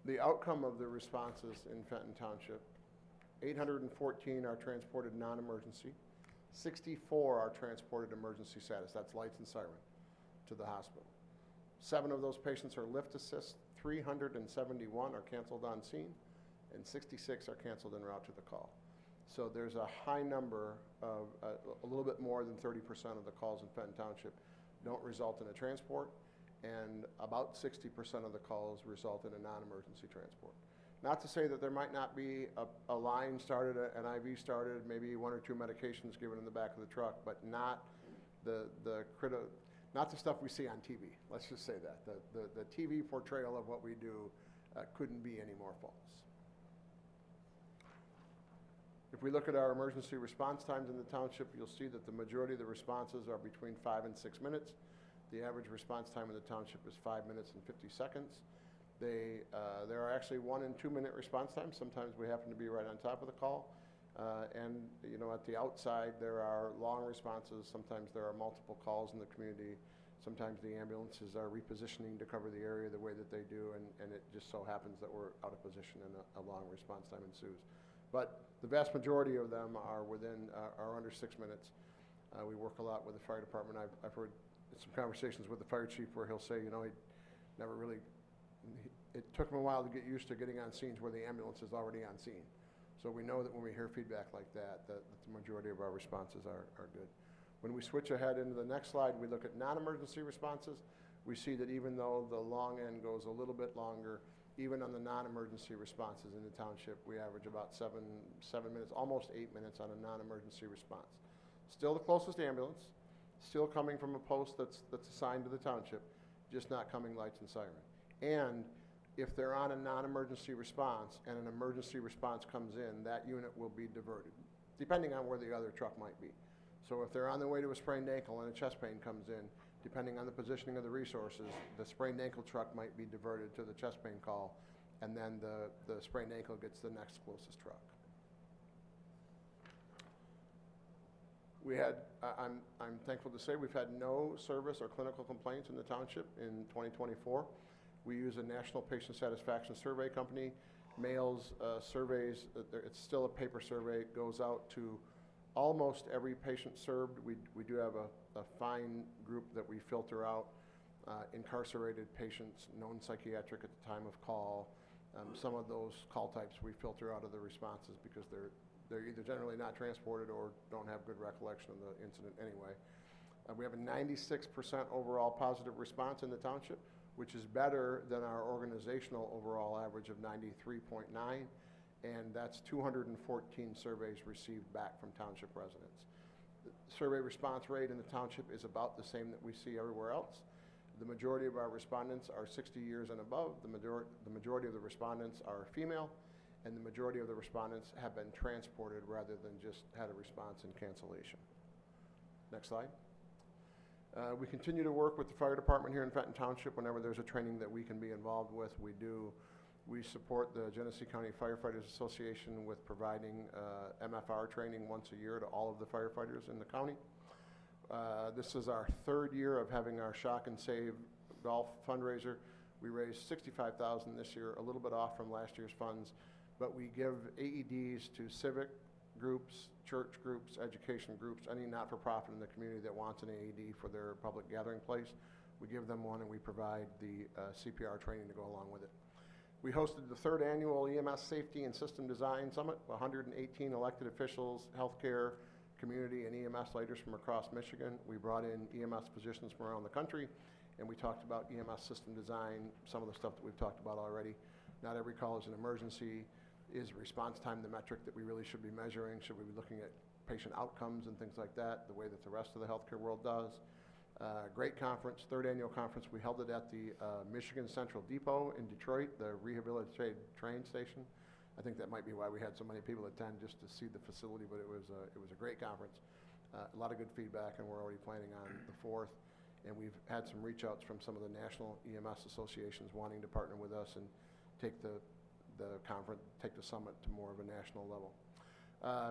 Speaker 11: the outcome of the responses in Fenton Township, 814 are transported non-emergency, 64 are transported emergency status, that's lights and siren, to the hospital. 7 of those patients are lift assist, 371 are canceled on scene, and 66 are canceled en route to the call. So there's a high number of, a little bit more than 30% of the calls in Fenton Township don't result in a transport, and about 60% of the calls result in a non-emergency transport. Not to say that there might not be a line started, an IV started, maybe 1 or 2 medications given in the back of the truck, but not not the stuff we see on TV. Let's just say that. The TV portrayal of what we do couldn't be any more false. If we look at our emergency response times in the township, you'll see that the majority of the responses are between 5 and 6 minutes. The average response time in the township is 5 minutes and 50 seconds. There are actually 1 and 2 minute response times. Sometimes we happen to be right on top of the call. And you know, at the outside, there are long responses. Sometimes there are multiple calls in the community. Sometimes the ambulances are repositioning to cover the area the way that they do, and it just so happens that we're out of position and a long response time ensues. But the vast majority of them are are under 6 minutes. We work a lot with the fire department. I've heard some conversations with the fire chief where he'll say, you know, it took him a while to get used to getting on scenes where the ambulance is already on scene. So we know that when we hear feedback like that the majority of our responses are good. When we switch ahead into the next slide, we look at non-emergency responses. We see that even though the long end goes a little bit longer, even on the non-emergency responses in the township, we average about 7 minutes, almost 8 minutes on a non-emergency response. Still the closest ambulance, still coming from a post that's assigned to the township, just not coming lights and siren. And if they're on a non-emergency response and an emergency response comes in, that unit will be diverted, depending on where the other truck might be. So if they're on their way to a sprained ankle and a chest pain comes in, depending on the positioning of the resources, the sprained ankle truck might be diverted to the chest pain call, and then the sprained ankle gets the next closest truck. We had, I'm thankful to say, we've had no service or clinical complaints in the township in 2024. We use a national patient satisfaction survey company, mails surveys. It's still a paper survey. It goes out to almost every patient served. We do have a fine group that we filter out, incarcerated patients, known psychiatric at the time of call. Some of those call types we filter out of the responses because they're either generally not transported or don't have good recollection of the incident anyway. We have a 96% overall positive response in the township, which is better than our organizational overall average of 93.9, and that's 214 surveys received back from township residents. The survey response rate in the township is about the same that we see everywhere else. The majority of our respondents are 60 years and above. The majority of the respondents are female, and the majority of the respondents have been transported rather than just had a response and cancellation. Next slide. We continue to work with the fire department here in Fenton Township. Whenever there's a training that we can be involved with, we do. We support the Genesee County Firefighters Association with providing MFR training once a year to all of the firefighters in the county. This is our third year of having our Shock and Save golf fundraiser. We raised $65,000 this year, a little bit off from last year's funds, but we give AEDs to civic groups, church groups, education groups, any not-for-profit in the community that wants an AED for their public gathering place. We give them one and we provide the CPR training to go along with it. We hosted the third annual EMS Safety and System Design Summit, 118 elected officials, healthcare, community, and EMS leaders from across Michigan. We brought in EMS physicians from around the country, and we talked about EMS system design, some of the stuff that we've talked about already. Not every call is an emergency. Is response time the metric that we really should be measuring? Should we be looking at patient outcomes and things like that, the way that the rest of the healthcare world does? Great conference, third annual conference. We held it at the Michigan Central Depot in Detroit, the rehabilitated train station. I think that might be why we had so many people attend, just to see the facility, but it was a great conference. A lot of good feedback, and we're already planning on the 4th. And we've had some reach outs from some of the national EMS associations wanting to partner with us and take the conference, take the summit to more of a national level.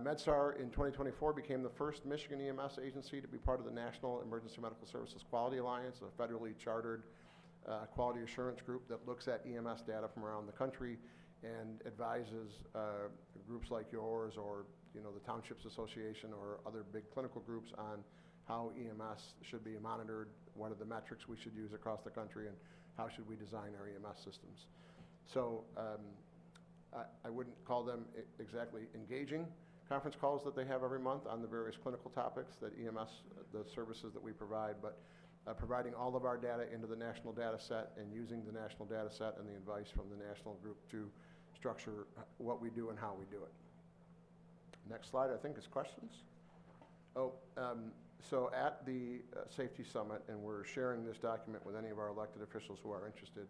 Speaker 11: MedStar in 2024 became the first Michigan EMS agency to be part of the National Emergency Medical Services Quality Alliance, a federally chartered quality assurance group that looks at EMS data from around the country and advises groups like yours or the Townships Association or other big clinical groups on how EMS should be monitored, what are the metrics we should use across the country, and how should we design our EMS systems. So I wouldn't call them exactly engaging conference calls that they have every month on the various clinical topics that EMS, the services that we provide, but providing all of our data into the national data set and using the national data set and the advice from the national group to structure what we do and how we do it. Next slide, I think, is questions. So at the Safety Summit, and we're sharing this document with any of our elected officials who are interested,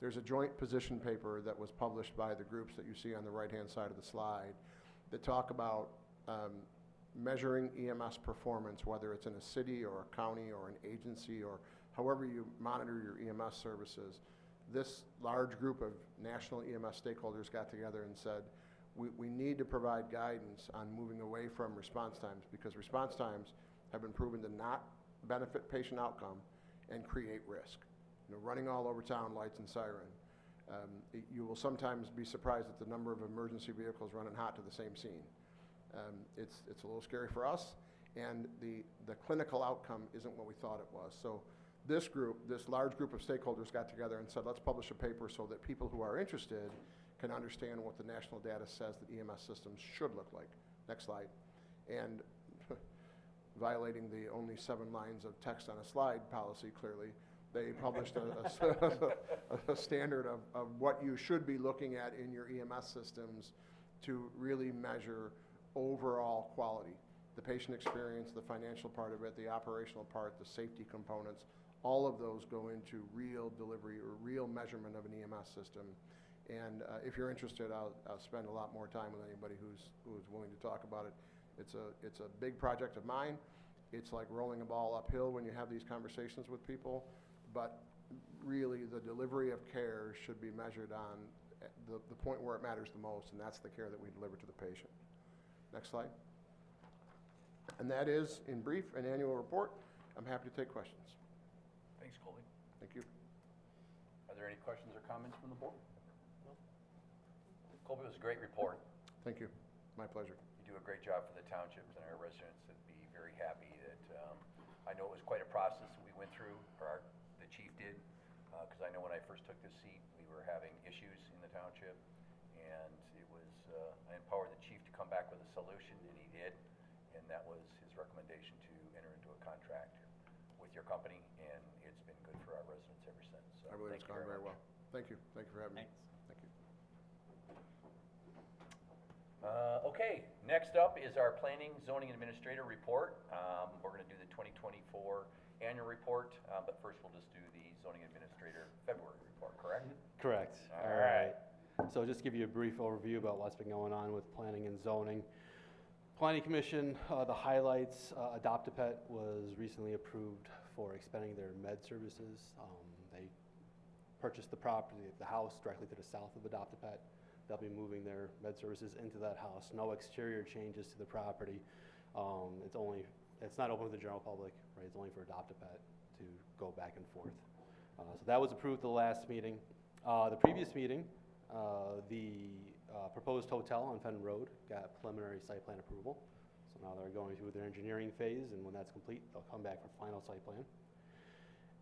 Speaker 11: there's a joint position paper that was published by the groups that you see on the right-hand side of the slide that talk about measuring EMS performance, whether it's in a city or a county or an agency or however you monitor your EMS services. This large group of national EMS stakeholders got together and said, we need to provide guidance on moving away from response times, because response times have been proven to not benefit patient outcome and create risk. Running all over town, lights and siren. You will sometimes be surprised at the number of emergency vehicles running hot to the same scene. It's a little scary for us, and the clinical outcome isn't what we thought it was. So this group, this large group of stakeholders got together and said, let's publish a paper so that people who are interested can understand what the national data says that EMS systems should look like. Next slide. And violating the only 7 lines of text on a slide policy, clearly, they published a standard of what you should be looking at in your EMS systems to really measure overall quality. The patient experience, the financial part of it, the operational part, the safety components, all of those go into real delivery or real measurement of an EMS system. And if you're interested, I'll spend a lot more time with anybody who's willing to talk about it. It's a big project of mine. It's like rolling a ball uphill when you have these conversations with people, but really the delivery of care should be measured on the point where it matters the most, and that's the care that we deliver to the patient. Next slide. And that is, in brief, an annual report. I'm happy to take questions.
Speaker 1: Thanks, Colby.
Speaker 11: Thank you.
Speaker 1: Are there any questions or comments from the board? No. Colby, it was a great report.
Speaker 11: Thank you. My pleasure.
Speaker 1: You do a great job for the townships and our residents. Would be very happy that I know it was quite a process that we went through, or the chief did, because I know when I first took this seat, we were having issues in the township, and it was I empowered the chief to come back with a solution, and he did, and that was his recommendation to enter into a contract. with your company, and it's been good for our residents ever since. So
Speaker 11: I believe
Speaker 1: thank
Speaker 11: it's
Speaker 1: you
Speaker 11: gone very
Speaker 1: much.
Speaker 11: well. Thank you. Thank you for having me.
Speaker 6: Thanks.
Speaker 11: Thank you.
Speaker 1: Okay, next up is our Planning, Zoning Administrator report. We're gonna do the 2024 annual report, but first we'll just do the Zoning Administrator February report, correct?
Speaker 12: Correct.
Speaker 1: All right.
Speaker 12: So just give you a brief overview about what's been going on with planning and zoning. Planning Commission, the highlights, Adopt-A-Pet was recently approved for expanding their med services. They purchased the property, the house directly to the south of Adopt-A-Pet. They'll be moving their med services into that house. No exterior changes to the property. It's not open to the general public, right? It's only for Adopt-A-Pet to go back and forth. So that was approved the last meeting. The previous meeting, the proposed hotel on Fenton Road got preliminary site plan approval. So now they're going through their engineering phase, and when that's complete, they'll come back for final site plan.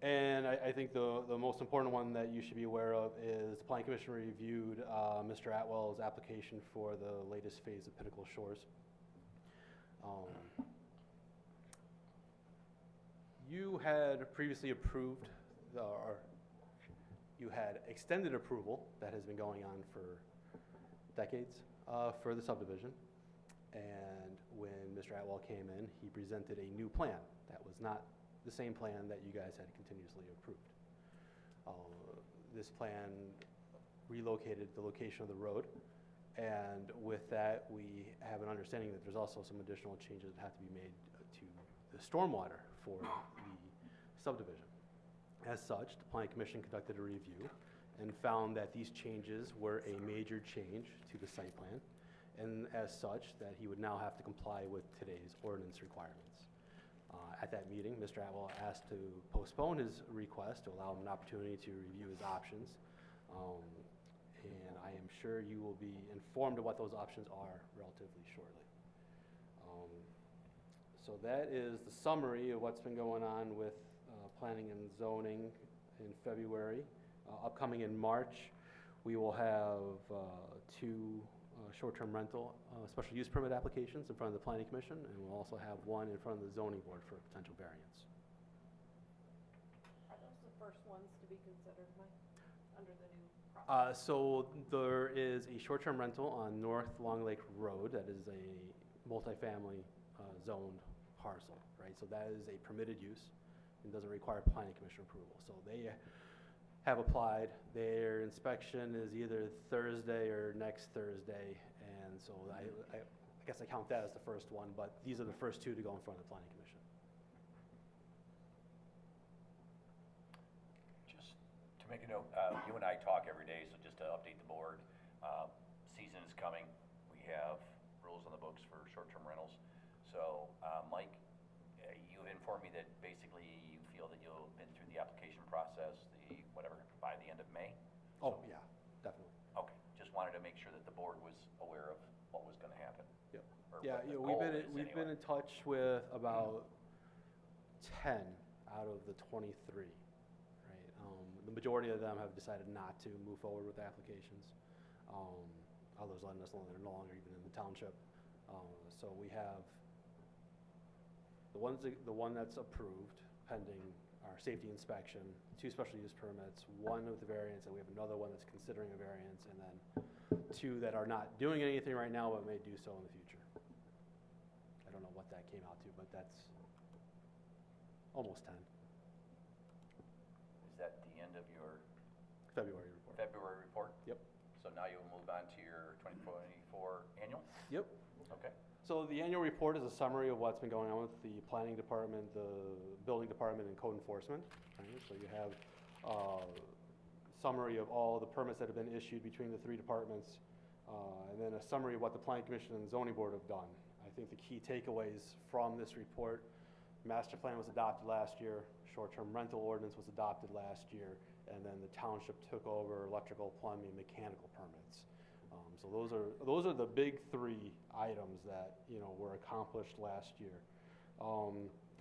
Speaker 12: And I think the most important one that you should be aware of is the Planning Commission reviewed Mr. Atwell's application for the latest phase of Pinnacle Shores. You had previously approved, or you had extended approval that has been going on for decades for the subdivision. And when Mr. Atwell came in, he presented a new plan that was not the same plan that you guys had continuously approved. This plan relocated the location of the road, and with that, we have an understanding that there's also some additional changes that have to be made to the stormwater for the subdivision. As such, the Planning Commission conducted a review and found that these changes were a major change to the site plan, and as such, that he would now have to comply with today's ordinance requirements. At that meeting, Mr. Atwell asked to postpone his request to allow him an opportunity to review his options. And I am sure you will be informed of what those options are relatively shortly. So that is the summary of what's been going on with planning and zoning in February. Upcoming in March, we will have two short-term rental special use permit applications in front of the Planning Commission, and we'll also have one in front of the zoning board for a potential variance.
Speaker 5: Are those the first ones to be considered, Mike, under the new process?
Speaker 12: So there is a short-term rental on North Long Lake Road that is a multifamily zoned parcel, right? So that is a permitted use and doesn't require Planning Commission approval. So they have applied. Their inspection is either Thursday or next Thursday, and so I guess I count that as the first one, but these are the first two to go in front of the Planning Commission.
Speaker 1: Just to make a note, you and I talk every day, so just to update the board, season is coming. We have rules on the books for short-term rentals. So, Mike, you informed me that basically you feel that you'll have been through the application process, by the end of May?
Speaker 12: Oh, yeah, definitely.
Speaker 1: Okay, just wanted to make sure that the board was aware of what was gonna happen.
Speaker 12: Yep.
Speaker 1: Or
Speaker 12: Yeah,
Speaker 1: what the
Speaker 12: we've
Speaker 1: goal
Speaker 12: been
Speaker 1: is
Speaker 12: we've been
Speaker 1: anyway.
Speaker 12: in touch with about 10 out of the 23, right? The majority of them have decided not to move forward with applications. Others letting us know they're no longer even in the township. So we have the one that's approved pending our safety inspection, 2 special use permits, 1 with the variance, and we have another one that's considering a variance, and then 2 that are not doing anything right now but may do so in the future. I don't know what that came out to, but that's almost 10.
Speaker 1: Is that the end of your
Speaker 12: February report.
Speaker 1: February report?
Speaker 12: Yep.
Speaker 1: So now you'll move on to your 2024 annual?
Speaker 12: Yep.
Speaker 1: Okay.
Speaker 12: So the annual report is a summary of what's been going on with the planning department, the building department, and code enforcement. Right? So you have a summary of all the permits that have been issued between the 3 departments, and then a summary of what the Planning Commission and Zoning Board have done. I think the key takeaways from this report: master plan was adopted last year, short-term rental ordinance was adopted last year, and then the township took over electrical, plumbing, mechanical permits. So those are the big 3 items that were accomplished last year.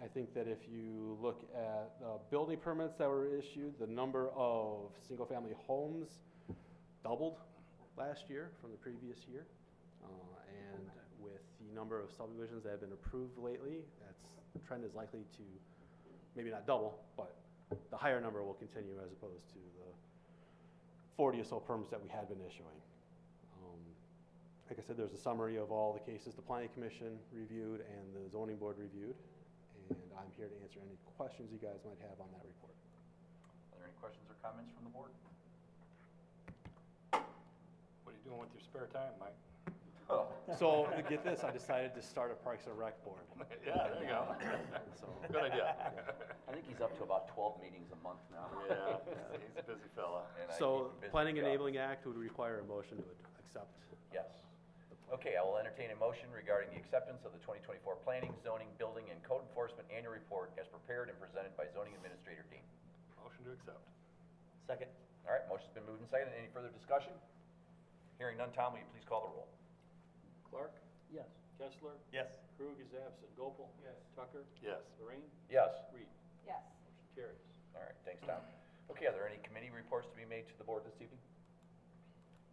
Speaker 12: I think that if you look at building permits that were issued, the number of single-family homes doubled last year from the previous year, and with the number of subdivisions that have been approved lately, the trend is likely to maybe not double, but the higher number will continue as opposed to the 40 or so permits that we had been issuing. Like I said, there's a summary of all the cases the Planning Commission reviewed and the Zoning Board reviewed, and I'm here to answer any questions you guys might have on that report.
Speaker 1: Are there any questions or comments from the board?
Speaker 6: What are you doing with your spare time, Mike?
Speaker 12: So, to get this, I decided to start a Parks and Rec board.
Speaker 6: Yeah, there you go.
Speaker 12: So,
Speaker 6: Good idea.
Speaker 1: I think he's up to about 12 meetings a month now.
Speaker 6: Yeah, he's a busy fella.
Speaker 1: And I
Speaker 12: So,
Speaker 1: keep him busy
Speaker 12: Planning
Speaker 1: with jobs.
Speaker 12: Enabling Act would require a motion to accept.
Speaker 1: Yes. Okay, I will entertain a motion regarding the acceptance of the 2024 Planning, Zoning, Building, and Code Enforcement Annual Report as prepared and presented by Zoning Administrator Dean.
Speaker 6: Motion to accept.
Speaker 3: Second.
Speaker 1: All right, motion's been moved and seconded. Any further discussion? Hearing none, Tom, will you please call the roll?
Speaker 4: Clark,
Speaker 8: Yes.
Speaker 4: Kessler,
Speaker 3: Yes.
Speaker 4: Krug is absent, Gopel. Yes. Tucker,
Speaker 6: Yes.
Speaker 4: Lorraine,
Speaker 1: Yes.
Speaker 4: Reed.
Speaker 5: Yes.
Speaker 4: Motion carries.
Speaker 1: All right, thanks, Tom. Okay, are there any committee reports to be made to the board this evening?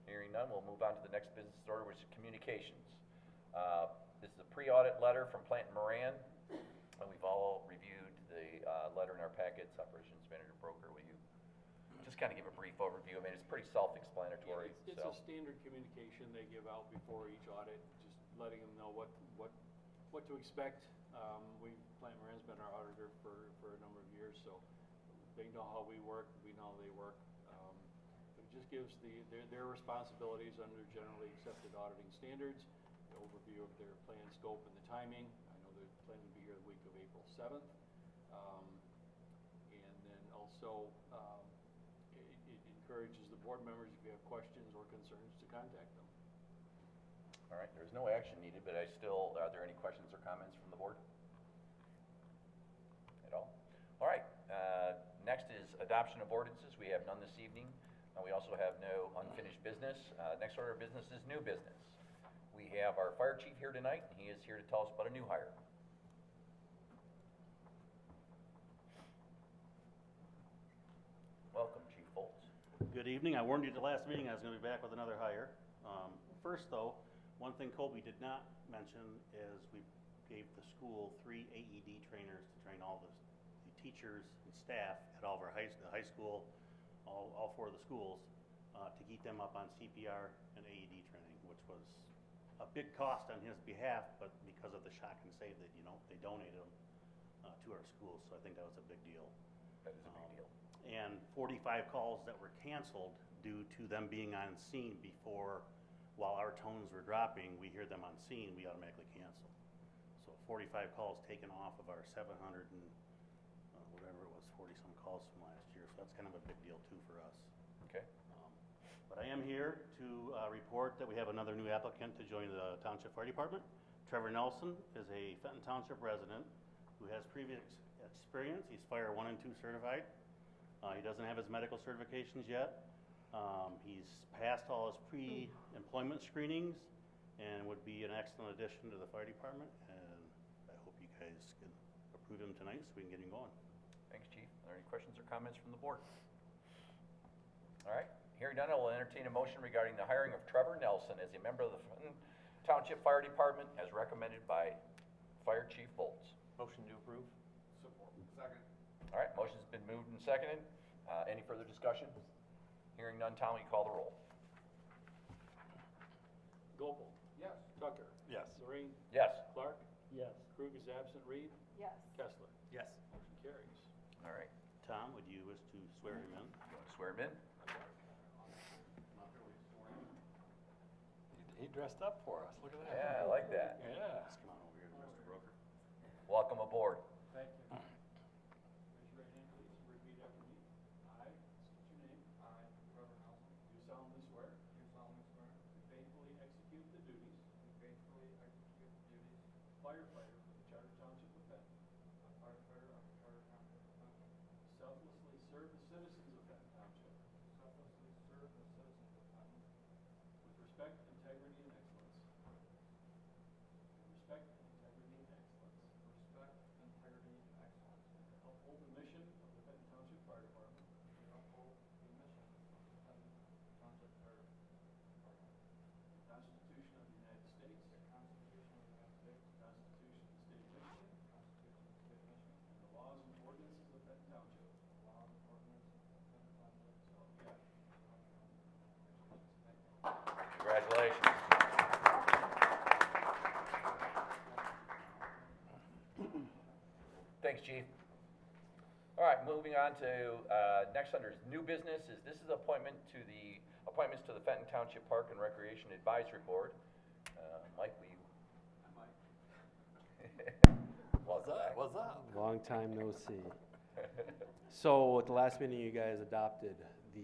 Speaker 1: Hearing none, we'll move on to the next business order, which is communications. This is a pre-audit letter from Plant Moran, and we've all reviewed the letter in our packets. Operations Manager Broker, will you just kind of give a brief overview? I mean, it's pretty self-explanatory,
Speaker 4: It's
Speaker 1: so.
Speaker 4: a standard communication they give out before each audit, just letting them know what to expect. Plant Moran's been our auditor for a number of years, so they know how we work, we know how they work. It just gives their responsibilities under generally accepted auditing standards, the overview of their plan, scope, and the timing. I know they're planning to be here the week of April 7th. And then also, it encourages the board members, if you have questions or concerns, to contact them.
Speaker 1: All right, there's no action needed, but are there any questions or comments from the board? At all? All right, next is adoption of ordinances. We have none this evening. We also have no unfinished business. Next order of business is new business. We have our fire chief here tonight, and he is here to tell us about a new hire. Welcome, Chief Foltz.
Speaker 13: Good evening. I warned you at the last meeting I was going to be back with another hire. First, though, one thing Colby did not mention is we gave the school 3 AED trainers to train all the teachers and staff at all of our high school, all 4 of the schools, to keep them up on CPR and AED training, which was a big cost on his behalf, but because of the shock and save that, they donated them to our schools, so I think that was a big deal.
Speaker 1: That is a big deal.
Speaker 13: And 45 calls that were canceled due to them being on scene while our tones were dropping, we hear them on scene, we automatically cancel. So 45 calls taken off of our 700 and whatever it was, 40-some calls from last year, so that's kind of a big deal too for us.
Speaker 1: Okay.
Speaker 13: But I am here to report that we have another new applicant to join the Township Fire Department. Trevor Nelson is a Fenton Township resident who has previous experience. He's Fire 1 and 2 certified. He doesn't have his medical certifications yet. He's passed all his pre-employment screenings and would be an excellent addition to the fire department. And I hope you guys can approve him tonight so we can get him going.
Speaker 1: Thanks, Chief. Are there any questions or comments from the board? All right. Hearing none, I will entertain a motion regarding the hiring of Trevor Nelson as a member of the Fenton Township Fire Department as recommended by Fire Chief Foltz.
Speaker 3: Motion to approve.
Speaker 2: Support. Second.
Speaker 1: All right, motion's been moved and seconded. Any further discussion? Hearing none, Tom, will you call the roll?
Speaker 4: Gopel.
Speaker 2: Yes.
Speaker 4: Tucker.
Speaker 6: Yes.
Speaker 4: Lorraine,
Speaker 1: Yes.
Speaker 4: Clark,
Speaker 8: Yes.
Speaker 4: Krug is absent, Reed,
Speaker 5: Yes.
Speaker 4: Kessler.
Speaker 3: Yes.
Speaker 4: Motion carries.
Speaker 1: All right.
Speaker 13: Tom, would you wish to swear him in?
Speaker 1: You want to swear him in?
Speaker 6: He dressed up for us. Look at that.
Speaker 1: Yeah, I like that.
Speaker 6: Yeah.
Speaker 13: Just come on over here, Mr. Broker.
Speaker 1: Welcome aboard.
Speaker 4: Thank you. Raise your right hand, please, and repeat after me. I, state your name.
Speaker 2: I, Trevor Nelson,
Speaker 4: Do solemnly swear
Speaker 2: do solemnly swear
Speaker 4: to faithfully execute the duties
Speaker 2: to faithfully execute the duties
Speaker 4: of firefighter for the Charter Township of Fenton,
Speaker 2: of firefighter of the Charter Township of Fenton,
Speaker 4: selflessly serve the citizens of Fenton Township
Speaker 2: selflessly serve the citizens of Fenton
Speaker 4: with respect, integrity, and excellence. Respect, integrity, and excellence.
Speaker 2: respect, integrity, and excellence,
Speaker 4: Uphold the mission of the Fenton Township Fire Department,
Speaker 2: and uphold the mission of the Fenton Township Fire Department,
Speaker 4: the Constitution of the United States,
Speaker 2: the Constitution of the United States,
Speaker 4: the Constitution of the State of Michigan,
Speaker 2: the Constitution of the State of Michigan,
Speaker 4: and the laws and ordinances
Speaker 1: on to, next under new business this is appointments to the Fenton Township Park and Recreation Advisory Board. Mike, will you?
Speaker 6: What's up? What's up?
Speaker 12: Long time no see. So at the last meeting, you guys adopted the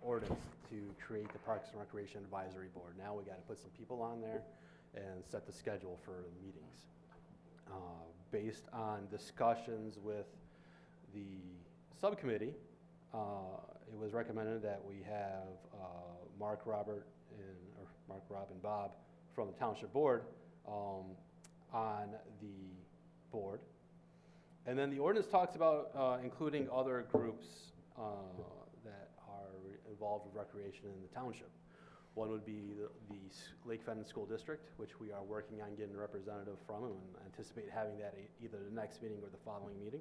Speaker 12: ordinance to create the Parks and Recreation Advisory Board. Now we got to put some people on there and set the schedule for the meetings. Based on discussions with the subcommittee, it was recommended that we have Mark, Rob, and Bob from the Township Board on the board. And then the ordinance talks about including other groups that are involved with recreation in the township. One would be the Lake Fenton School District, which we are working on getting a representative from and anticipate having that either the next meeting or the following meeting.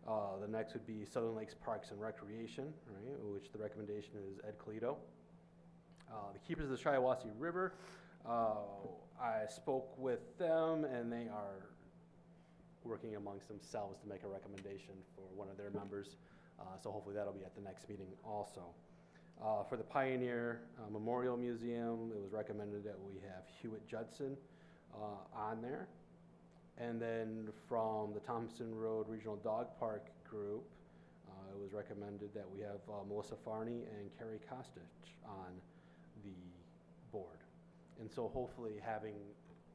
Speaker 12: The next would be Southern Lakes Parks and Recreation, right, which the recommendation is Ed Colito. The Keepers of the Shiawassee River, I spoke with them and they are working amongst themselves to make a recommendation for one of their members. So hopefully that'll be at the next meeting also. For the Pioneer Memorial Museum, it was recommended that we have Hewitt Judson on there. And then from the Thompson Road Regional Dog Park Group, it was recommended that we have Melissa Farney and Carrie Kostich on the board. And so hopefully having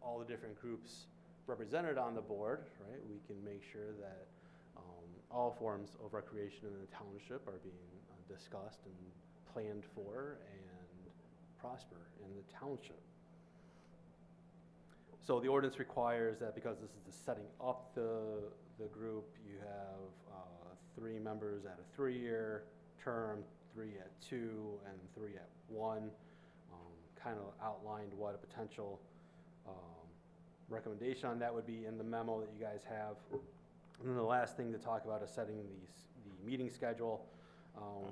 Speaker 12: all the different groups represented on the board, right, we can make sure that all forms of recreation in the township are being discussed and planned for and prosper in the township. So the ordinance requires that because this is the setting up the group, you have 3 members at a 3-year term, 3 at 2, and 3 at 1. Kind of outlined what a potential recommendation on that would be in the memo that you guys have. And then the last thing to talk about is setting the meeting schedule.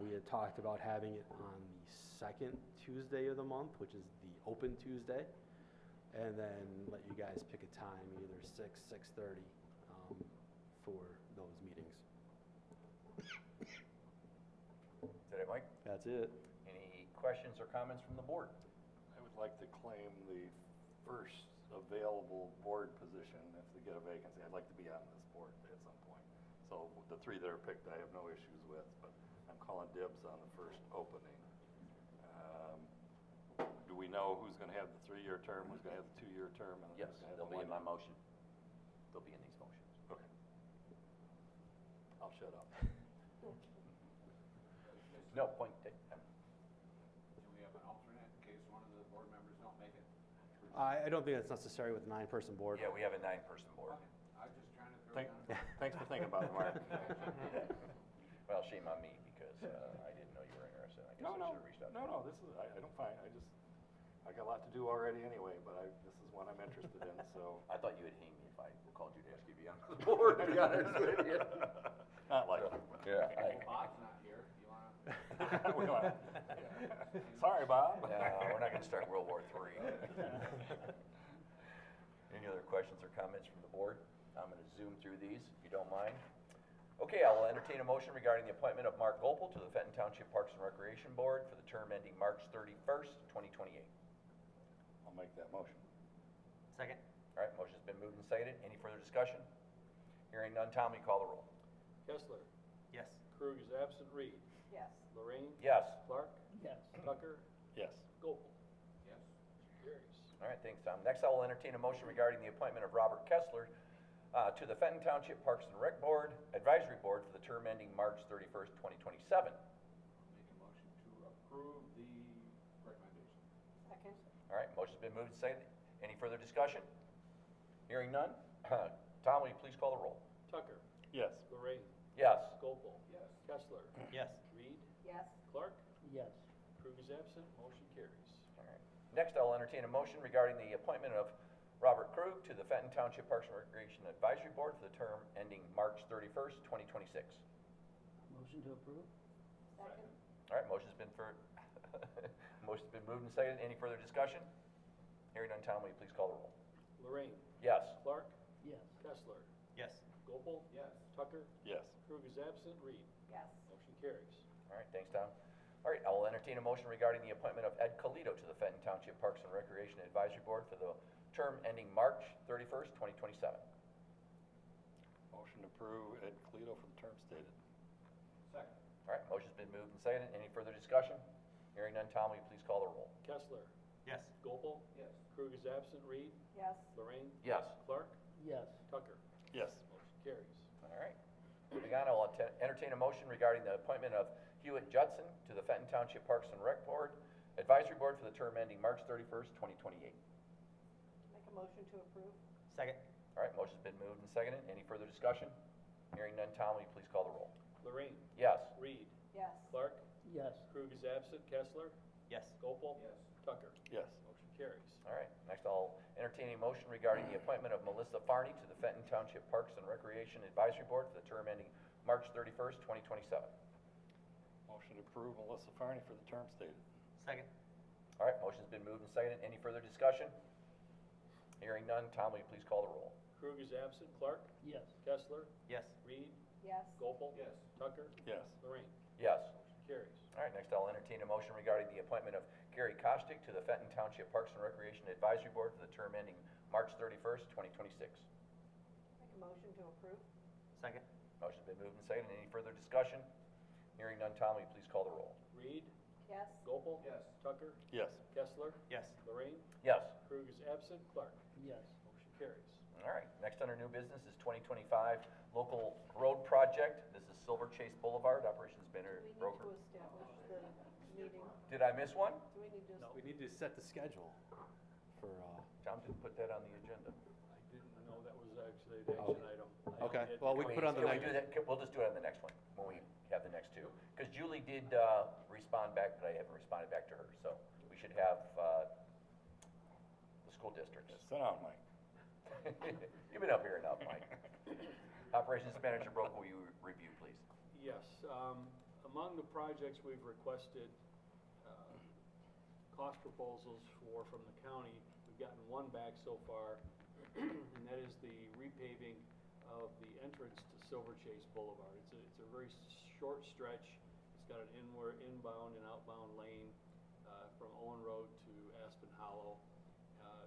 Speaker 12: We had talked about having it on the second Tuesday of the month, which is the open Tuesday, and then let you guys pick a time, either 6, 6:30 for those meetings.
Speaker 1: Is that it, Mike?
Speaker 12: That's it.
Speaker 1: Any questions or comments from the board?
Speaker 6: I would like to claim the first available board position if they get a vacancy. I'd like to be on this board at some point. So the 3 that are picked, I have no issues with, but I'm calling dibs on the first opening. Do we know who's going to have the 3-year term, who's going to have the 2-year term? And
Speaker 1: Yes,
Speaker 6: who's gonna have
Speaker 1: they'll
Speaker 6: the
Speaker 1: be in my
Speaker 6: 1-year?
Speaker 1: motion. They'll be in these motions.
Speaker 6: Okay. I'll shut up.
Speaker 1: No, point.
Speaker 2: Do we have an alternate in case one of the board members don't make it?
Speaker 12: I don't think that's necessary with a 9-person board.
Speaker 1: Yeah, we have a 9-person board.
Speaker 2: Okay, I was just trying to throw it down.
Speaker 6: Thanks for thinking about it, Mark.
Speaker 1: Well, shame on me because I didn't know you were interested. I guess I should have reached out to you.
Speaker 6: No, this is, I don't find, I got a lot to do already anyway, but this is one I'm interested in, so.
Speaker 1: I thought you would hate me if I called you to ask you to be on the board, to be honest with you.
Speaker 6: Not like.
Speaker 1: Yeah.
Speaker 2: Bob's not here, you wanna?
Speaker 6: We don't- Sorry, Bob.
Speaker 1: No, we're not gonna start World War III. Any other questions or comments from the board? I'm gonna zoom through these, if you don't mind. Okay, I will entertain a motion regarding the appointment of Mark Gopel to the Fenton Township Parks and Recreation Board for the term ending March 31st, 2028.
Speaker 6: I'll make that motion.
Speaker 3: Second?
Speaker 1: All right, motion's been moved and seconded. Any further discussion? Hearing none, Tom, will you call the roll?
Speaker 4: Kessler.
Speaker 3: Yes.
Speaker 4: Krug is absent. Reed.
Speaker 5: Yes.
Speaker 4: Lorraine.
Speaker 1: Yes.
Speaker 4: Clark.
Speaker 8: Yes.
Speaker 4: Tucker.
Speaker 6: Yes.
Speaker 4: Gopel.
Speaker 2: Yes.
Speaker 4: Carries.
Speaker 1: All right, thanks, Tom. Next, I will entertain a motion regarding the appointment of Robert Kessler to the Fenton Township Parks and Rec Board, Advisory Board for the term ending March 31st, 2027.
Speaker 2: Make a motion to approve the recommendation.
Speaker 5: Second.
Speaker 1: All right, motion's been moved and seconded. Any further discussion? Hearing none. Tom, will you please call the roll?
Speaker 4: Tucker.
Speaker 6: Yes.
Speaker 4: Lorraine.
Speaker 1: Yes.
Speaker 4: Gopel.
Speaker 2: Yes.
Speaker 4: Kessler.
Speaker 3: Yes.
Speaker 4: Reed.
Speaker 5: Yes.
Speaker 4: Clark.
Speaker 8: Yes.
Speaker 4: Krug is absent. Motion carries.
Speaker 1: All right. Next, I will entertain a motion regarding the appointment of Robert Krug to the Fenton Township Parks and Recreation Advisory Board for the term ending March 31st, 2026.
Speaker 8: Motion to approve?
Speaker 5: Second.
Speaker 1: All right, motion's been motion's been moved and seconded. Any further discussion? Hearing none, Tom, will you please call the roll?
Speaker 4: Lorraine.
Speaker 1: Yes.
Speaker 4: Clark.
Speaker 8: Yes.
Speaker 4: Kessler.
Speaker 3: Yes.
Speaker 4: Gopel.
Speaker 2: Yes.
Speaker 4: Tucker.
Speaker 6: Yes.
Speaker 4: Krug is absent. Reed?
Speaker 5: Yes.
Speaker 4: Motion carries.
Speaker 1: All right, thanks, Tom. All right, I will entertain a motion regarding the appointment of Ed Colito to the Fenton Township Parks and Recreation Advisory Board for the term ending March 31st, 2027.
Speaker 6: Motion to approve Ed Colito for the term stated.
Speaker 2: Second.
Speaker 1: All right, motion's been moved and seconded. Any further discussion? Hearing none, Tom, will you please call the roll?
Speaker 4: Kessler?
Speaker 3: Yes.
Speaker 4: Gopel?
Speaker 2: Yes.
Speaker 4: Krug is absent. Reed?
Speaker 5: Yes.
Speaker 4: Lorraine?
Speaker 1: Yes.
Speaker 4: Clark?
Speaker 8: Yes.
Speaker 4: Tucker?
Speaker 6: Yes.
Speaker 4: Motion carries.
Speaker 1: All right. Moving on, I will entertain a motion regarding the appointment of Hewitt Judson to the Fenton Township Parks and Rec Board, Advisory Board for the term ending March 31st, 2028.
Speaker 5: Make a motion to approve?
Speaker 3: Second.
Speaker 1: All right, motion's been moved and seconded. Any further discussion? Hearing none, Tom, will you please call the roll?
Speaker 4: Lorraine?
Speaker 1: Yes.
Speaker 4: Reed?
Speaker 5: Yes.
Speaker 4: Clark?
Speaker 8: Yes.
Speaker 4: Krug is absent. Kessler?
Speaker 3: Yes.
Speaker 4: Gopel?
Speaker 2: Yes.
Speaker 4: Tucker?
Speaker 6: Yes.
Speaker 4: Motion carries.
Speaker 1: All right, next I'll entertain a motion regarding the appointment of Melissa Farney to the Fenton Township Parks and Recreation Advisory Board for the term ending March 31st, 2027.
Speaker 6: Motion to approve Melissa Farney for the term stated.
Speaker 3: Second.
Speaker 1: All right, motion's been moved and seconded. Any further discussion? Hearing none, Tom, will you please call the roll?
Speaker 4: Krug is absent. Clark?
Speaker 8: Yes.
Speaker 4: Kessler?
Speaker 3: Yes.
Speaker 4: Reed?
Speaker 5: Yes.
Speaker 4: Gopel?
Speaker 2: Yes.
Speaker 4: Tucker?
Speaker 6: Yes.
Speaker 4: Lorraine?
Speaker 1: Yes.
Speaker 4: Motion carries.
Speaker 1: All right, next I'll entertain a motion regarding the appointment of Gary Kostick to the Fenton Township Parks and Recreation Advisory Board for the term ending March 31st, 2026.
Speaker 5: Make a motion to approve?
Speaker 3: Second.
Speaker 1: Motion's been moved and seconded. Any further discussion? Hearing none, Tom, will you please call the roll?
Speaker 4: Reed?
Speaker 5: Yes.
Speaker 4: Gopel?
Speaker 2: Yes.
Speaker 4: Tucker?
Speaker 6: Yes.
Speaker 4: Kessler?
Speaker 3: Yes.
Speaker 4: Lorraine?
Speaker 1: Yes.
Speaker 4: Krug is absent. Clark?
Speaker 8: Yes.
Speaker 4: Motion carries.
Speaker 1: All right, next under new business is 2025 local road project. This is Silver Chase Boulevard, operations banner
Speaker 5: Do we need
Speaker 1: broker.
Speaker 5: to establish the meeting?
Speaker 1: Did I miss one?
Speaker 5: Do we need to?
Speaker 12: We need to set the schedule for,
Speaker 1: Tom didn't put that on the agenda.
Speaker 4: I didn't know that was actually an action item. I
Speaker 12: Okay,
Speaker 4: did-
Speaker 12: well, we can put on the
Speaker 1: Can we
Speaker 12: next.
Speaker 1: do that? We'll just do it on the next one, when we have the next two. Because Julie did respond back, but I haven't responded back to her, so we should have the school districts.
Speaker 6: Sit down, Mike.
Speaker 1: You've been up here enough, Mike. Operations Manager Broke, will you review, please?
Speaker 4: Yes, among the projects we've requested cost proposals from the county, we've gotten one back so far, and that is the repaving of the entrance to Silver Chase Boulevard. It's a very short stretch. It's got an inbound and outbound lane from Owen Road to Aspen Hollow.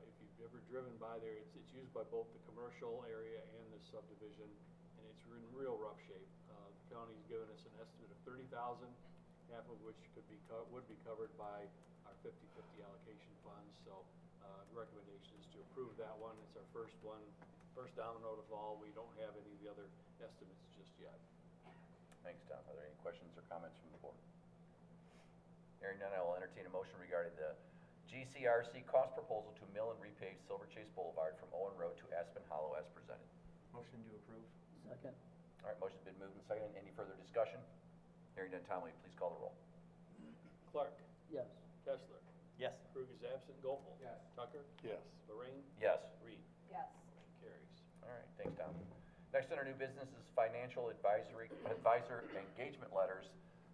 Speaker 4: If you've ever driven by there, it's used by both the commercial area and the subdivision, and it's in real rough shape. The county's given us an estimate of $30,000, half of which would be covered by our 50/50 allocation funds. So the recommendation is to approve that one. It's our first one, first domino to fall. We don't have any of the other estimates just yet.
Speaker 1: Thanks, Tom. Are there any questions or comments from the board? Hearing none, I will entertain a motion regarding the GCRC cost proposal to mill and repave Silver Chase Boulevard from Owen Road to Aspen Hollow as presented.
Speaker 3: Motion to approve.
Speaker 8: Second.
Speaker 1: All right, motion's been moved and seconded. Any further discussion? Hearing none, Tom, will you please call the roll?
Speaker 4: Clark?
Speaker 8: Yes.
Speaker 4: Kessler?
Speaker 3: Yes.
Speaker 4: Krug is absent. Gopel?
Speaker 2: Yes.
Speaker 4: Tucker?
Speaker 6: Yes.
Speaker 4: Lorraine?
Speaker 1: Yes.
Speaker 4: Reed?
Speaker 5: Yes.
Speaker 4: Motion carries.
Speaker 1: All right, thanks, Tom. Next under new business is financial advisor engagement letters,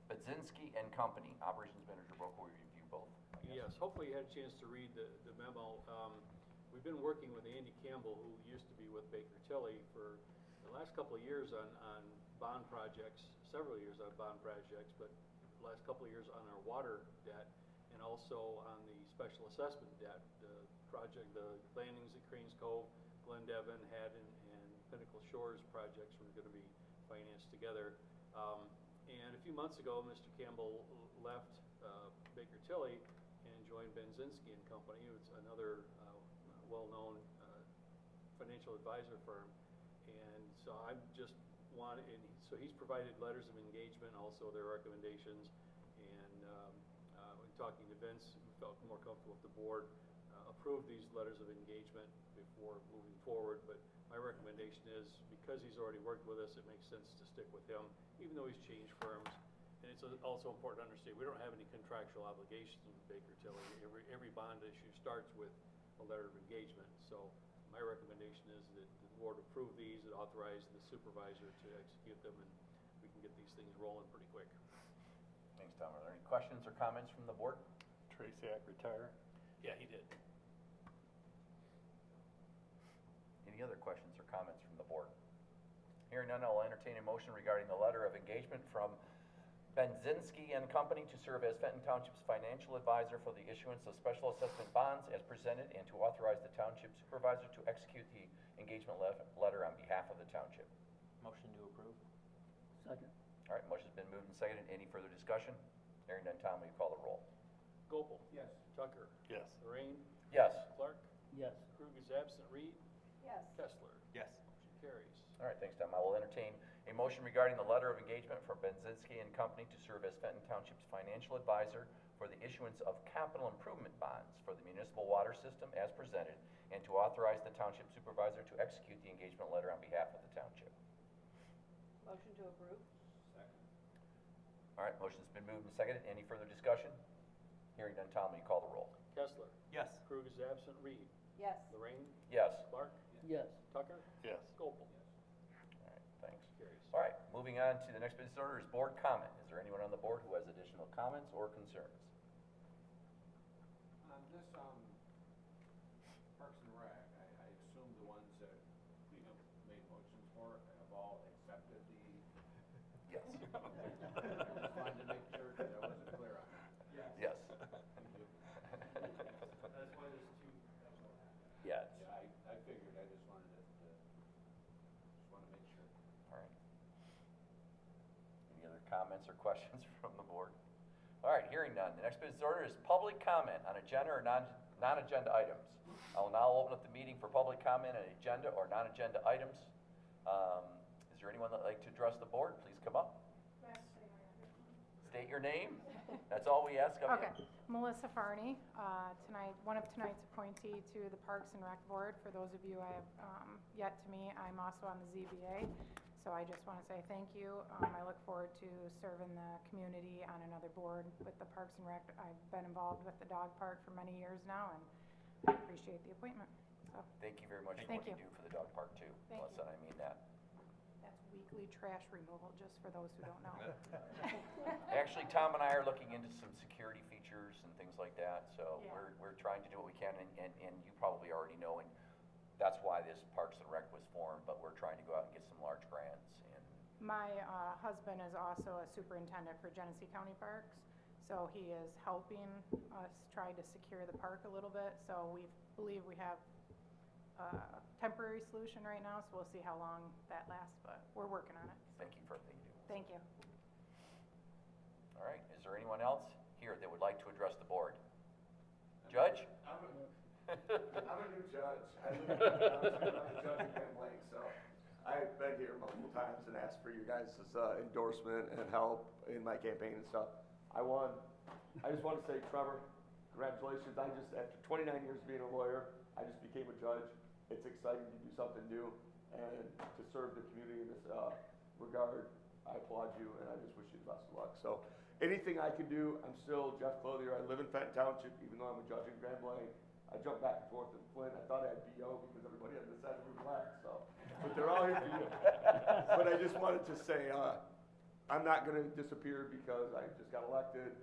Speaker 1: Badzinski and Company. Operations Manager Broke will review both. I guess.
Speaker 4: Yes, hopefully you had a chance to read the memo. We've been working with Andy Campbell, who used to be with Baker Tilly, for the last couple of years on bond projects, several years on bond projects, but the last couple of years on our water debt and also on the special assessment debt. The landings at Cranes Cove, Glen Devon, Haddon, and Pinnacle Shores projects were going to be financed together. And a few months ago, Mr. Campbell left Baker Tilly and joined Benzinski and Company. It's another well-known financial advisor firm. And so I'm just wanted, and so he's provided letters of engagement, also their recommendations. And when talking to Vince, we felt more comfortable with the board approve these letters of engagement before moving forward. But my recommendation is, because he's already worked with us, it makes sense to stick with him, even though he's changed firms. And it's also important to understand, we don't have any contractual obligations with Baker Tilly. Every bond issue starts with a letter of engagement. So my recommendation is that the board approve these and authorize the supervisor to execute them, and we can get these things rolling pretty quick.
Speaker 1: Thanks, Tom. Are there any questions or comments from the board?
Speaker 6: Traciak retire?
Speaker 4: Yeah, he did.
Speaker 1: Any other questions or comments from the board? Hearing none, I'll entertain a motion regarding the letter of engagement from Benzinski and Company to serve as Fenton Township's financial advisor for the issuance of special assessment bonds as presented, and to authorize the township supervisor to execute the engagement letter on behalf of the township.
Speaker 3: Motion to approve.
Speaker 8: Second.
Speaker 1: All right, motion's been moved and seconded. Any further discussion? Hearing none, Tom, will you call the roll?
Speaker 4: Gopel.
Speaker 2: Yes.
Speaker 4: Tucker.
Speaker 6: Yes.
Speaker 4: Lorraine.
Speaker 1: Yes.
Speaker 4: Clark.
Speaker 8: Yes.
Speaker 4: Krug is absent. Reed.
Speaker 5: Yes.
Speaker 4: Kessler.
Speaker 3: Yes.
Speaker 4: Motion carries.
Speaker 1: All right, thanks, Tom. I will entertain a motion regarding the letter of engagement for Benzinski and Company to serve as Fenton Township's financial advisor for the issuance of capital improvement bonds for the municipal water system as presented, and to authorize the township supervisor to execute the engagement letter on behalf of the township.
Speaker 5: Motion to approve?
Speaker 2: Second.
Speaker 1: All right, motion's been moved and seconded. Any further discussion? Hearing none, Tom, will you call the roll?
Speaker 4: Kessler.
Speaker 3: Yes.
Speaker 4: Krug is absent. Reed.
Speaker 5: Yes.
Speaker 4: Lorraine.
Speaker 1: Yes.
Speaker 4: Clark.
Speaker 8: Yes.
Speaker 4: Tucker.
Speaker 6: Yes.
Speaker 4: Gopel.
Speaker 1: All right, thanks.
Speaker 4: Carries.
Speaker 1: All right, moving on to the next business order is board comment. Is there anyone on the board who has additional comments or concerns?
Speaker 2: On this, Parks and Rec, I assume the ones that we have made motions for have all accepted the.
Speaker 1: Yes.
Speaker 2: Just wanted to make sure that I wasn't clear on that.
Speaker 1: Yes.
Speaker 2: That's why there's two.
Speaker 1: Yes.
Speaker 2: Yeah, I figured, I just wanted to, just wanna make sure.
Speaker 1: All right. Any other comments or questions from the board? All right, hearing none. The next business order is public comment on agenda or non-agenda items. I will now open up the meeting for public comment on agenda or non-agenda items. Is there anyone that'd like to address the board? Please come up. State your name. That's all we ask of you.
Speaker 14: Okay, Melissa Farney, one of tonight's appointee to the Parks and Rec Board. For those of you I have yet to meet, I'm also on the ZBA, so I just want to say thank you. I look forward to serving the community on another board with the Parks and Rec. I've been involved with the dog park for many years now, and I appreciate the appointment. So
Speaker 1: Thank you very much for
Speaker 14: Thank
Speaker 1: what you
Speaker 14: you.
Speaker 1: do for the dog park too,
Speaker 14: Thank
Speaker 1: Melissa, and I mean that.
Speaker 14: that's weekly trash removal, just for those who don't know.
Speaker 1: Actually, Tom and I are looking into some security features and things like that, so
Speaker 14: Yeah.
Speaker 1: we're trying to do what we can, and you probably already know, and that's why this Parks and Rec was formed, but we're trying to go out and get some large grants, and
Speaker 14: My husband is also a superintendent for Genesee County Parks, so he is helping us try to secure the park a little bit. So we believe we have a temporary solution right now, so we'll see how long that lasts, but we're working on it.
Speaker 1: thank you for everything you do.
Speaker 14: Thank you.
Speaker 1: All right, is there anyone else here that would like to address the board? Judge?
Speaker 11: I'm a new judge. I live in Township. I'm a judge in Grand Lake, so I've been here multiple times and asked for your guys' endorsement and help in my campaign and stuff. I won. I just want to say, Trevor, congratulations. After 29 years being a lawyer, I just became a judge. It's exciting to do something new and to serve the community in this regard. I applaud you, and I just wish you the best of luck. So anything I can do, I'm still Jeff Clothier. I live in Fenton Township, even though I'm a judge in Grand Blanc. I jump back and forth in Flint. I thought I had BO because everybody on this side of me black, so. But they're all here for you. But I just wanted to say, I'm not gonna disappear because I just got elected.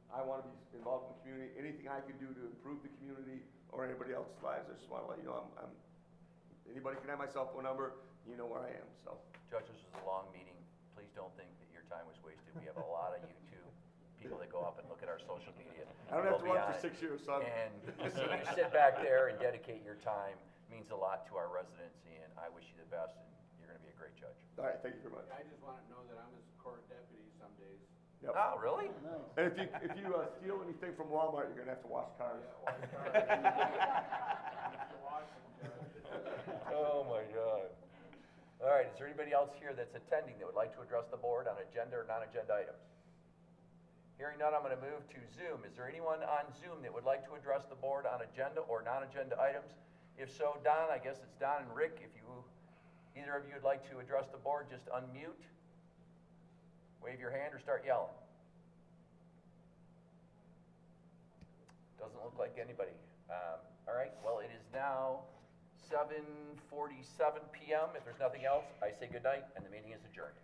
Speaker 11: I wanna be involved in the community. Anything I can do to improve the community or anybody else's lives, I just wanna let you know anybody can have my cell phone number, you know where I am, so.
Speaker 1: Judge, this was a long meeting. Please don't think that your time was wasted. We have a lot of YouTube people that go up and look at our social media.
Speaker 11: I don't have to
Speaker 1: We'll be
Speaker 11: run
Speaker 1: on
Speaker 11: for
Speaker 1: it.
Speaker 11: 6 years, so
Speaker 1: And to see you sit back there and dedicate your time means a lot to our residents, and I wish you the best, and you're gonna be a great judge.
Speaker 11: All right, thank you very much.
Speaker 2: I just wanna know that I'm his court deputy some days.
Speaker 11: Yep.
Speaker 1: Oh, really?
Speaker 8: Nice.
Speaker 11: And if you steal anything from Walmart, you're gonna have to wash cars.
Speaker 1: Oh, my God. All right, is there anybody else here that's attending that would like to address the board on agenda or non-agenda items? Hearing none, I'm gonna move to Zoom. Is there anyone on Zoom that would like to address the board on agenda or non-agenda items? If so, Don, I guess it's Don and Rick. If either of you would like to address the board, just unmute, wave your hand, or start yelling. Doesn't look like anybody. All right, well, it is now 7:47 p.m. If there's nothing else, I say good night, and the meeting is adjourned.